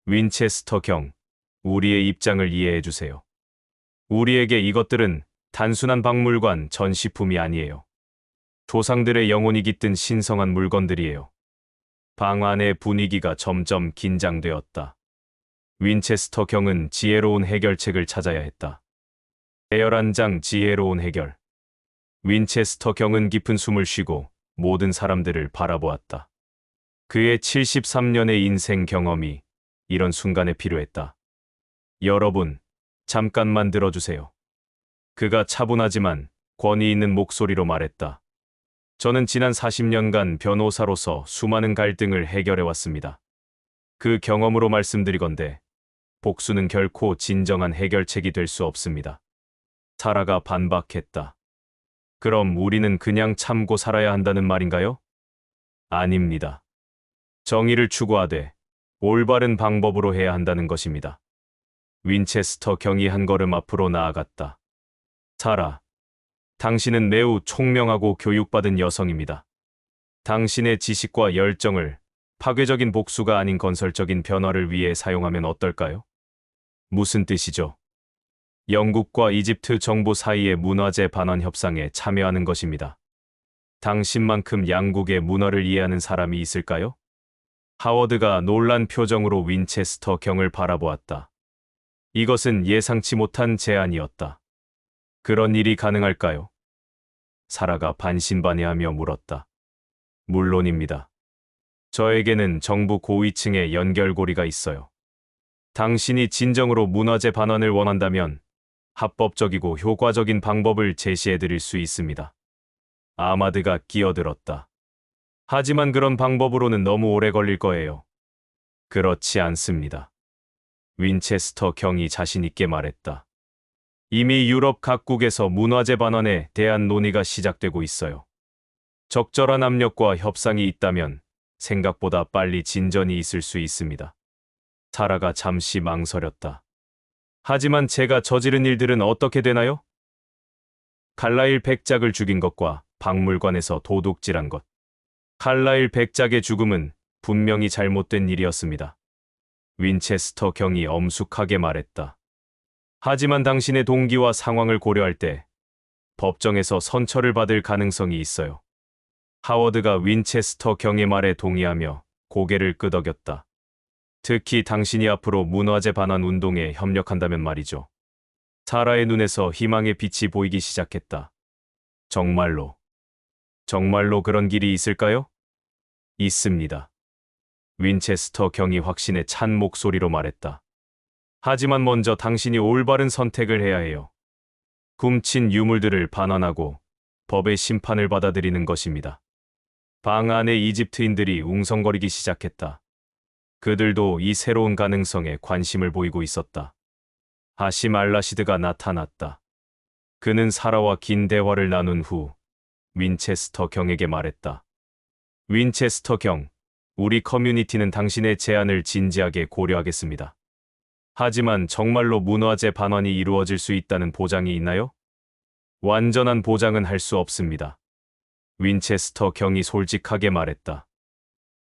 윈체스터 경, 우리의 입장을 이해해 주세요. 우리에게 이것들은 단순한 박물관 전시품이 아니에요. 조상들의 영혼이 깃든 신성한 물건들이에요. 방 안의 분위기가 점점 긴장되었다. 윈체스터 경은 지혜로운 해결책을 찾아야 했다. 대열한 장 지혜로운 해결. 윈체스터 경은 깊은 숨을 쉬고 모든 사람들을 바라보았다. 그의 73년의 인생 경험이 이런 순간에 필요했다. 여러분, 잠깐만 들어주세요. 그가 차분하지만 권위 있는 목소리로 말했다. 저는 지난 40년간 변호사로서 수많은 갈등을 해결해왔습니다. 그 경험으로 말씀드리건대 복수는 결코 진정한 해결책이 될 수 없습니다. 사라가 반박했다. 그럼 우리는 그냥 참고 살아야 한다는 말인가요? 아닙니다. 정의를 추구하되 올바른 방법으로 해야 한다는 것입니다. 윈체스터 경이 한 걸음 앞으로 나아갔다. 사라, 당신은 매우 총명하고 교육받은 여성입니다. 당신의 지식과 열정을 파괴적인 복수가 아닌 건설적인 변화를 위해 사용하면 어떨까요? 무슨 뜻이죠? 영국과 이집트 정부 사이의 문화재 반환 협상에 참여하는 것입니다. 당신만큼 양국의 문화를 이해하는 사람이 있을까요? 하워드가 놀란 표정으로 윈체스터 경을 바라보았다. 이것은 예상치 못한 제안이었다. 그런 일이 가능할까요? 사라가 반신반의하며 물었다. 물론입니다. 저에게는 정부 고위층의 연결고리가 있어요. 당신이 진정으로 문화재 반환을 원한다면 합법적이고 효과적인 방법을 제시해드릴 수 있습니다. 아마드가 끼어들었다. 하지만 그런 방법으로는 너무 오래 걸릴 거예요. 그렇지 않습니다. 윈체스터 경이 자신 있게 말했다. 이미 유럽 각국에서 문화재 반환에 대한 논의가 시작되고 있어요. 적절한 압력과 협상이 있다면 생각보다 빨리 진전이 있을 수 있습니다. 사라가 잠시 망설였다. 하지만 제가 저지른 일들은 어떻게 되나요? 칼라일 백작을 죽인 것과 박물관에서 도둑질한 것. 칼라일 백작의 죽음은 분명히 잘못된 일이었습니다. 윈체스터 경이 엄숙하게 말했다. 하지만 당신의 동기와 상황을 고려할 때 법정에서 선처를 받을 가능성이 있어요. 하워드가 윈체스터 경의 말에 동의하며 고개를 끄덕였다. 특히 당신이 앞으로 문화재 반환 운동에 협력한다면 말이죠. 사라의 눈에서 희망의 빛이 보이기 시작했다. 정말로 그런 길이 있을까요? 있습니다. 윈체스터 경이 확신에 찬 목소리로 말했다. 하지만 먼저 당신이 올바른 선택을 해야 해요. 훔친 유물들을 반환하고 법의 심판을 받아들이는 것입니다. 방 안의 이집트인들이 웅성거리기 시작했다. 그들도 이 새로운 가능성에 관심을 보이고 있었다. 하심 알라시드가 나타났다. 그는 사라와 긴 대화를 나눈 후 윈체스터 경에게 말했다. 윈체스터 경, 우리 커뮤니티는 당신의 제안을 진지하게 고려하겠습니다. 하지만 정말로 문화재 반환이 이루어질 수 있다는 보장이 있나요? 완전한 보장은 할 수 없습니다. 윈체스터 경이 솔직하게 말했다.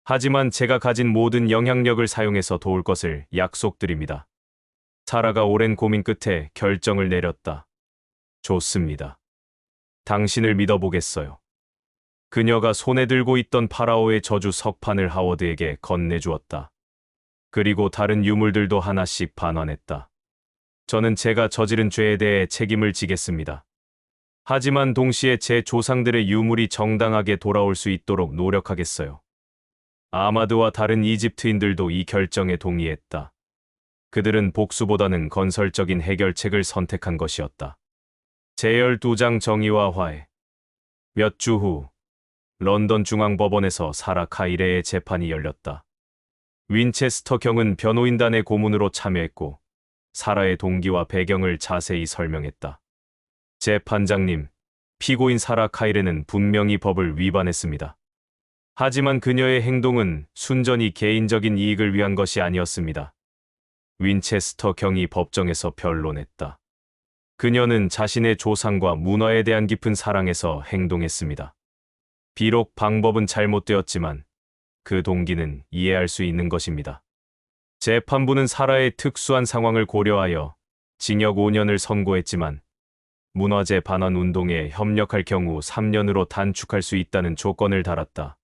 하지만 제가 가진 모든 영향력을 사용해서 도울 것을 약속드립니다. 사라가 오랜 고민 끝에 결정을 내렸다. 좋습니다. 당신을 믿어보겠어요. 그녀가 손에 들고 있던 파라오의 저주 석판을 하워드에게 건네주었다. 그리고 다른 유물들도 하나씩 반환했다. 저는 제가 저지른 죄에 대해 책임을 지겠습니다. 하지만 동시에 제 조상들의 유물이 정당하게 돌아올 수 있도록 노력하겠어요. 아마드와 다른 이집트인들도 이 결정에 동의했다. 그들은 복수보다는 건설적인 해결책을 선택한 것이었다. 제12장 정의와 화해. 몇 주 후, 런던 중앙법원에서 사라 카이레의 재판이 열렸다. 윈체스터 경은 변호인단의 고문으로 참여했고, 사라의 동기와 배경을 자세히 설명했다. 재판장님, 피고인 사라 카이레는 분명히 법을 위반했습니다. 하지만 그녀의 행동은 순전히 개인적인 이익을 위한 것이 아니었습니다. 윈체스터 경이 법정에서 변론했다. 그녀는 자신의 조상과 문화에 대한 깊은 사랑에서 행동했습니다. 비록 방법은 잘못되었지만 그 동기는 이해할 수 있는 것입니다. 재판부는 사라의 특수한 상황을 고려하여 징역 5년을 선고했지만 문화재 반환 운동에 협력할 경우 3년으로 단축할 수 있다는 조건을 달았다.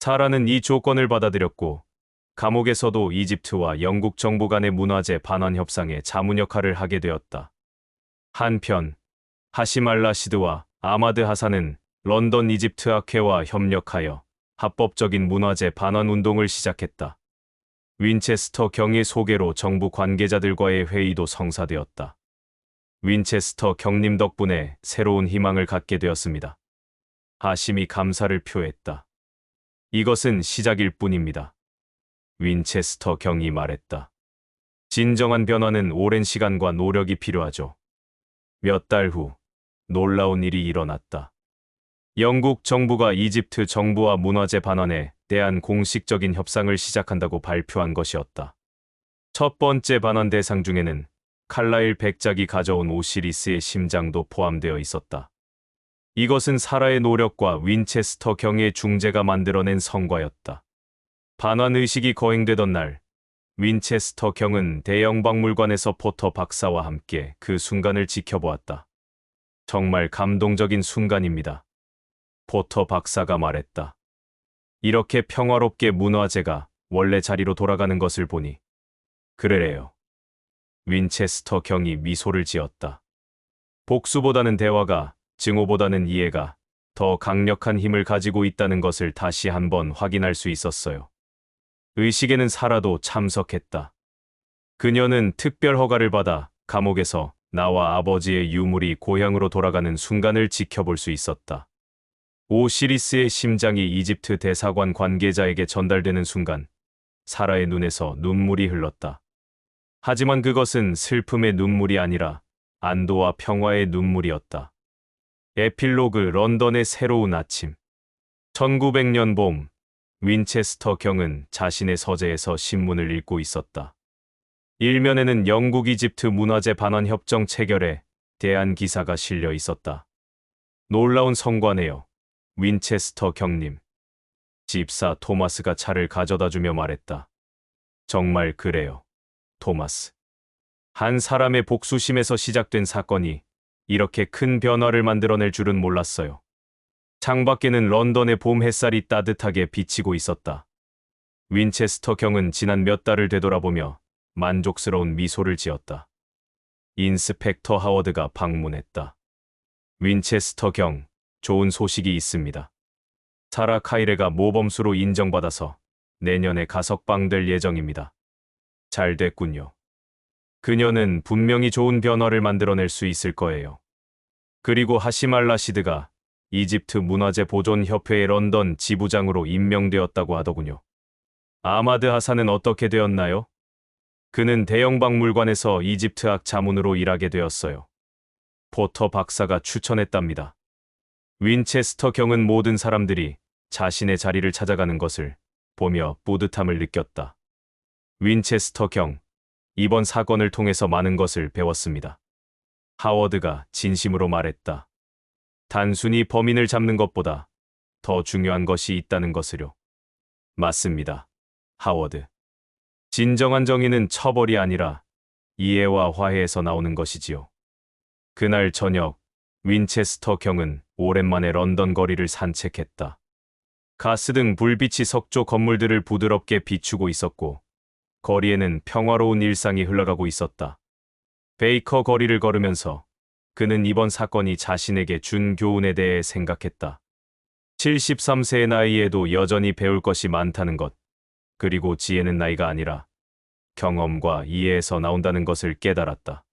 사라는 이 조건을 받아들였고 감옥에서도 이집트와 영국 정부 간의 문화재 반환 협상에 자문 역할을 하게 되었다. 한편 하심 알라시드와 아마드 하산은 런던 이집트 학회와 협력하여 합법적인 문화재 반환 운동을 시작했다. 윈체스터 경의 소개로 정부 관계자들과의 회의도 성사되었다. 윈체스터 경님 덕분에 새로운 희망을 갖게 되었습니다. 하심이 감사를 표했다. 이것은 시작일 뿐입니다. 윈체스터 경이 말했다. 진정한 변화는 오랜 시간과 노력이 필요하죠. 몇 달 후, 놀라운 일이 일어났다. 영국 정부가 이집트 정부와 문화재 반환에 대한 공식적인 협상을 시작한다고 발표한 것이었다. 첫 번째 반환 대상 중에는 칼라일 백작이 가져온 오시리스의 심장도 포함되어 있었다. 이것은 사라의 노력과 윈체스터 경의 중재가 만들어낸 성과였다. 반환 의식이 거행되던 날, 윈체스터 경은 대형 박물관에서 포터 박사와 함께 그 순간을 지켜보았다. 정말 감동적인 순간입니다. 포터 박사가 말했다. 이렇게 평화롭게 문화재가 원래 자리로 돌아가는 것을 보니 그래요. 윈체스터 경이 미소를 지었다. 복수보다는 대화가, 증오보다는 이해가 더 강력한 힘을 가지고 있다는 것을 다시 한번 확인할 수 있었어요. 의식에는 사라도 참석했다. 그녀는 특별 허가를 받아 감옥에서 나와 아버지의 유물이 고향으로 돌아가는 순간을 지켜볼 수 있었다. 오시리스의 심장이 이집트 대사관 관계자에게 전달되는 순간 사라의 눈에서 눈물이 흘렀다. 하지만 그것은 슬픔의 눈물이 아니라 안도와 평화의 눈물이었다. 에필로그 런던의 새로운 아침. 1900년 봄, 윈체스터 경은 자신의 서재에서 신문을 읽고 있었다. 일면에는 영국 이집트 문화재 반환 협정 체결에 대한 기사가 실려 있었다. 놀라운 성과네요. 윈체스터 경님. 집사 토마스가 차를 가져다 주며 말했다. 정말 그래요, 토마스. 한 사람의 복수심에서 시작된 사건이 이렇게 큰 변화를 만들어낼 줄은 몰랐어요. 창밖에는 런던의 봄 햇살이 따뜻하게 비치고 있었다. 윈체스터 경은 지난 몇 달을 되돌아보며 만족스러운 미소를 지었다. 인스펙터 하워드가 방문했다. 윈체스터 경, 좋은 소식이 있습니다. 사라 카이레가 모범수로 인정받아서 내년에 가석방될 예정입니다. 잘 됐군요. 그녀는 분명히 좋은 변화를 만들어낼 수 있을 거예요. 그리고 하심 알라시드가 이집트 문화재 보존 협회의 런던 지부장으로 임명되었다고 하더군요. 아마드 하산은 어떻게 되었나요? 그는 대형 박물관에서 이집트학 자문으로 일하게 되었어요. 포터 박사가 추천했답니다. 윈체스터 경은 모든 사람들이 자신의 자리를 찾아가는 것을 보며 뿌듯함을 느꼈다. 윈체스터 경, 이번 사건을 통해서 많은 것을 배웠습니다. 하워드가 진심으로 말했다. 단순히 범인을 잡는 것보다 더 중요한 것이 있다는 것을요. 맞습니다, 하워드. 진정한 정의는 처벌이 아니라 이해와 화해에서 나오는 것이지요. 그날 저녁, 윈체스터 경은 오랜만에 런던 거리를 산책했다. 가스등 불빛이 석조 건물들을 부드럽게 비추고 있었고, 거리에는 평화로운 일상이 흘러가고 있었다. 베이커 거리를 걸으면서 그는 이번 사건이 자신에게 준 교훈에 대해 생각했다. 73세의 나이에도 여전히 배울 것이 많다는 것, 그리고 지혜는 나이가 아니라 경험과 이해에서 나온다는 것을 깨달았다.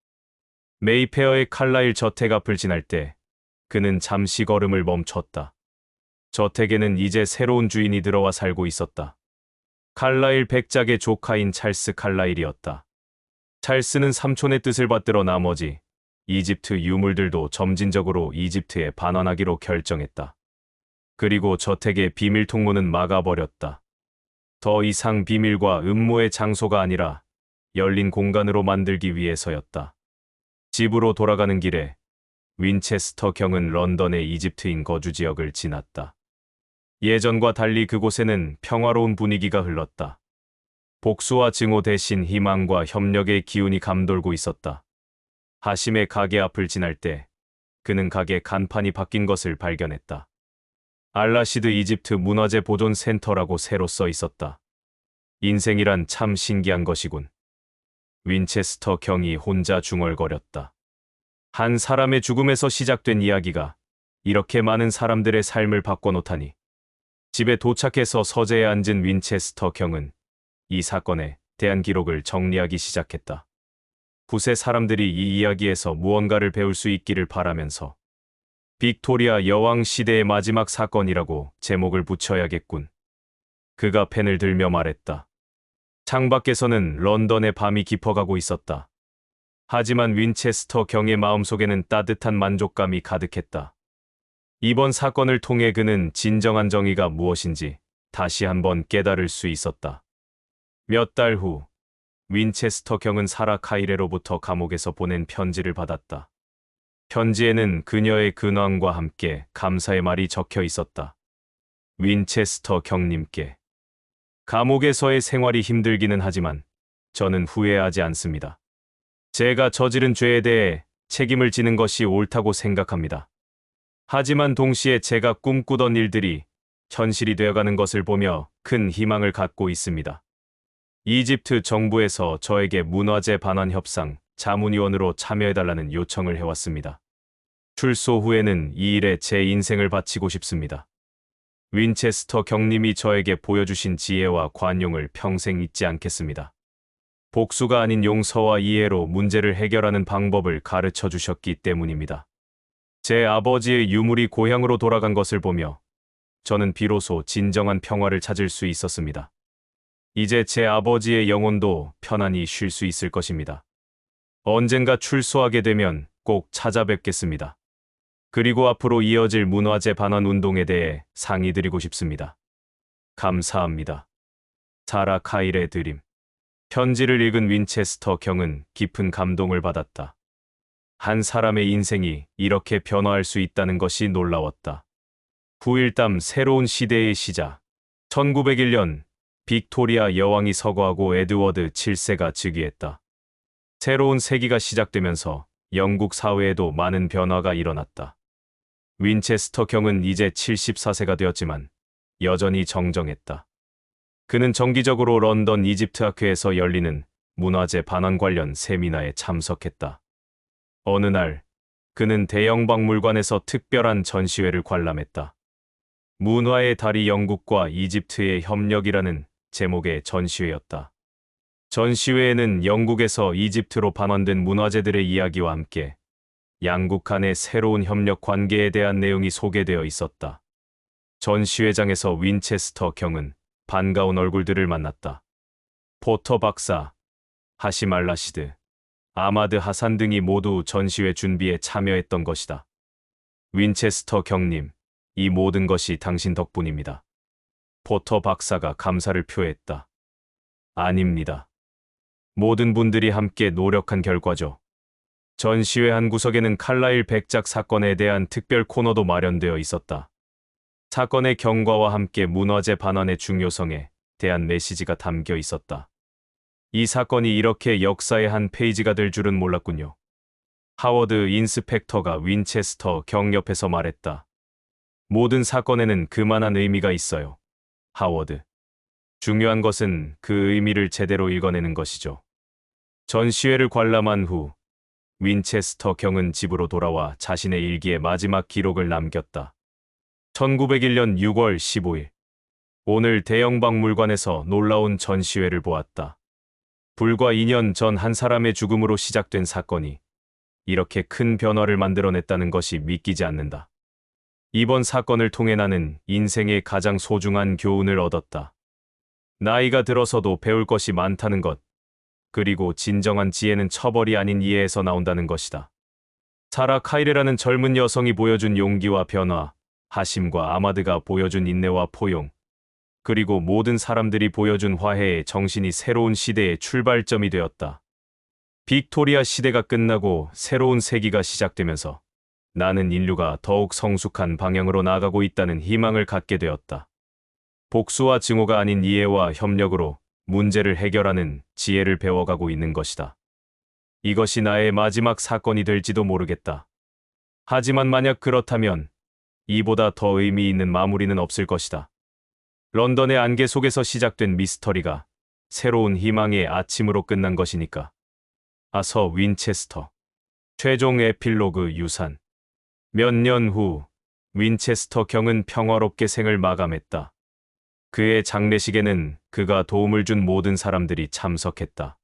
메이페어의 칼라일 저택 앞을 지날 때 그는 잠시 걸음을 멈췄다. 저택에는 이제 새로운 주인이 들어와 살고 있었다. 칼라일 백작의 조카인 찰스 칼라일이었다. 찰스는 삼촌의 뜻을 받들어 나머지 이집트 유물들도 점진적으로 이집트에 반환하기로 결정했다. 그리고 저택의 비밀 통로는 막아버렸다. 더 이상 비밀과 음모의 장소가 아니라 열린 공간으로 만들기 위해서였다. 집으로 돌아가는 길에 윈체스터 경은 런던의 이집트인 거주 지역을 지났다. 예전과 달리 그곳에는 평화로운 분위기가 흘렀다. 복수와 증오 대신 희망과 협력의 기운이 감돌고 있었다. 하심의 가게 앞을 지날 때 그는 가게 간판이 바뀐 것을 발견했다. 알라시드 이집트 문화재 보존 센터라고 새로 써 있었다. 인생이란 참 신기한 것이군. 윈체스터 경이 혼자 중얼거렸다. 한 사람의 죽음에서 시작된 이야기가 이렇게 많은 사람들의 삶을 바꿔놓다니. 집에 도착해서 서재에 앉은 윈체스터 경은 이 사건에 대한 기록을 정리하기 시작했다. 붓의 사람들이 이 이야기에서 무언가를 배울 수 있기를 바라면서 빅토리아 여왕 시대의 마지막 사건이라고 제목을 붙여야겠군. 그가 펜을 들며 말했다. 창밖에서는 런던의 밤이 깊어가고 있었다. 하지만 윈체스터 경의 마음속에는 따뜻한 만족감이 가득했다. 이번 사건을 통해 그는 진정한 정의가 무엇인지 다시 한번 깨달을 수 있었다. 몇 달 후, 윈체스터 경은 사라 카이레로부터 감옥에서 보낸 편지를 받았다. 편지에는 그녀의 근황과 함께 감사의 말이 적혀 있었다. 윈체스터 경님께. 감옥에서의 생활이 힘들기는 하지만 저는 후회하지 않습니다. 제가 저지른 죄에 대해 책임을 지는 것이 옳다고 생각합니다. 하지만 동시에 제가 꿈꾸던 일들이 현실이 되어가는 것을 보며 큰 희망을 갖고 있습니다. 이집트 정부에서 저에게 문화재 반환 협상 자문위원으로 참여해달라는 요청을 해왔습니다. 출소 후에는 이 일에 제 인생을 바치고 싶습니다. 윈체스터 경님이 저에게 보여주신 지혜와 관용을 평생 잊지 않겠습니다. 복수가 아닌 용서와 이해로 문제를 해결하는 방법을 가르쳐 주셨기 때문입니다. 제 아버지의 유물이 고향으로 돌아간 것을 보며 저는 비로소 진정한 평화를 찾을 수 있었습니다. 이제 제 아버지의 영혼도 편안히 쉴 수 있을 것입니다. 언젠가 출소하게 되면 꼭 찾아뵙겠습니다. 그리고 앞으로 이어질 문화재 반환 운동에 대해 상의드리고 싶습니다. 감사합니다. 사라 카일의 드림. 편지를 읽은 윈체스터 경은 깊은 감동을 받았다. 한 사람의 인생이 이렇게 변화할 수 있다는 것이 놀라웠다. 후일담 새로운 시대의 시작. 1901년 빅토리아 여왕이 서거하고 에드워드 7세가 즉위했다. 새로운 세기가 시작되면서 영국 사회에도 많은 변화가 일어났다. 윈체스터 경은 이제 74세가 되었지만 여전히 정정했다. 그는 정기적으로 런던 이집트 학회에서 열리는 문화재 반환 관련 세미나에 참석했다. 어느 날 그는 대형 박물관에서 특별한 전시회를 관람했다. 문화의 달이 영국과 이집트의 협력이라는 제목의 전시회였다. 전시회에는 영국에서 이집트로 반환된 문화재들의 이야기와 함께 양국 간의 새로운 협력 관계에 대한 내용이 소개되어 있었다. 전시회장에서 윈체스터 경은 반가운 얼굴들을 만났다. 포터 박사, 하심 알라시드, 아마드 하산 등이 모두 전시회 준비에 참여했던 것이다. 윈체스터 경님, 이 모든 것이 당신 덕분입니다. 포터 박사가 감사를 표했다. 아닙니다. 모든 분들이 함께 노력한 결과죠. 전시회 한 구석에는 칼라일 백작 사건에 대한 특별 코너도 마련되어 있었다. 사건의 경과와 함께 문화재 반환의 중요성에 대한 메시지가 담겨 있었다. 이 사건이 이렇게 역사의 한 페이지가 될 줄은 몰랐군요. 하워드 인스펙터가 윈체스터 경 옆에서 말했다. 모든 사건에는 그만한 의미가 있어요. 하워드. 중요한 것은 그 의미를 제대로 읽어내는 것이죠. 전시회를 관람한 후 윈체스터 경은 집으로 돌아와 자신의 일기에 마지막 기록을 남겼다. 1901년 6월 15일. 오늘 대형박물관에서 놀라운 전시회를 보았다. 불과 2년 전 한 사람의 죽음으로 시작된 사건이 이렇게 큰 변화를 만들어냈다는 것이 믿기지 않는다. 이번 사건을 통해 나는 인생의 가장 소중한 교훈을 얻었다. 나이가 들어서도 배울 것이 많다는 것, 그리고 진정한 지혜는 처벌이 아닌 이해에서 나온다는 것이다. 사라 카이레라는 젊은 여성이 보여준 용기와 변화, 하심과 아마드가 보여준 인내와 포용, 그리고 모든 사람들이 보여준 화해의 정신이 새로운 시대의 출발점이 되었다. 빅토리아 시대가 끝나고 새로운 세기가 시작되면서 나는 인류가 더욱 성숙한 방향으로 나아가고 있다는 희망을 갖게 되었다. 복수와 증오가 아닌 이해와 협력으로 문제를 해결하는 지혜를 배워가고 있는 것이다. 이것이 나의 마지막 사건이 될지도 모르겠다. 하지만 만약 그렇다면 이보다 더 의미 있는 마무리는 없을 것이다. 런던의 안개 속에서 시작된 미스터리가 새로운 희망의 아침으로 끝난 것이니까. 아서 윈체스터. 최종 에필로그 유산. 몇 년 후 윈체스터 경은 평화롭게 생을 마감했다. 그의 장례식에는 그가 도움을 준 모든 사람들이 참석했다.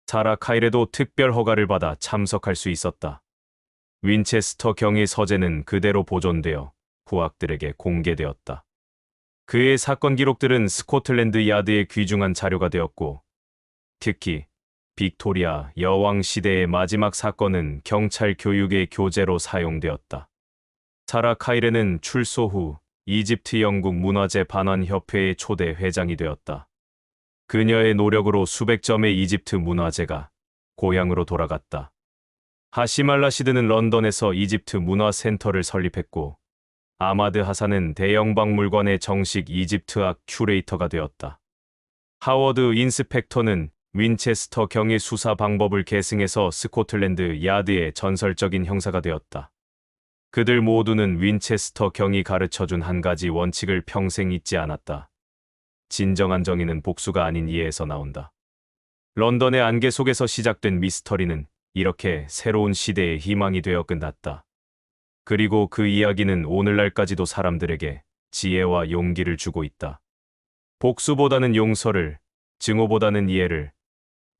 사라 카이레도 특별 허가를 받아 참석할 수 있었다. 윈체스터 경의 서재는 그대로 보존되어 후학들에게 공개되었다. 그의 사건 기록들은 스코틀랜드 야드의 귀중한 자료가 되었고, 특히 빅토리아 여왕 시대의 마지막 사건은 경찰 교육의 교재로 사용되었다. 사라 카이레는 출소 후 이집트 영국 문화재 반환 협회의 초대 회장이 되었다. 그녀의 노력으로 수백 점의 이집트 문화재가 고향으로 돌아갔다. 하심 알라시드는 런던에서 이집트 문화센터를 설립했고, 아마드 하산은 대형박물관의 정식 이집트학 큐레이터가 되었다. 하워드 인스펙터는 윈체스터 경의 수사 방법을 계승해서 스코틀랜드 야드의 전설적인 형사가 되었다. 그들 모두는 윈체스터 경이 가르쳐준 한 가지 원칙을 평생 잊지 않았다. 진정한 정의는 복수가 아닌 이해에서 나온다. 런던의 안개 속에서 시작된 미스터리는 이렇게 새로운 시대의 희망이 되어 끝났다. 그리고 그 이야기는 오늘날까지도 사람들에게 지혜와 용기를 주고 있다. 복수보다는 용서를, 증오보다는 이해를,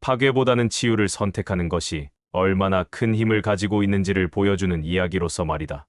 파괴보다는 치유를 선택하는 것이 얼마나 큰 힘을 가지고 있는지를 보여주는 이야기로서 말이다.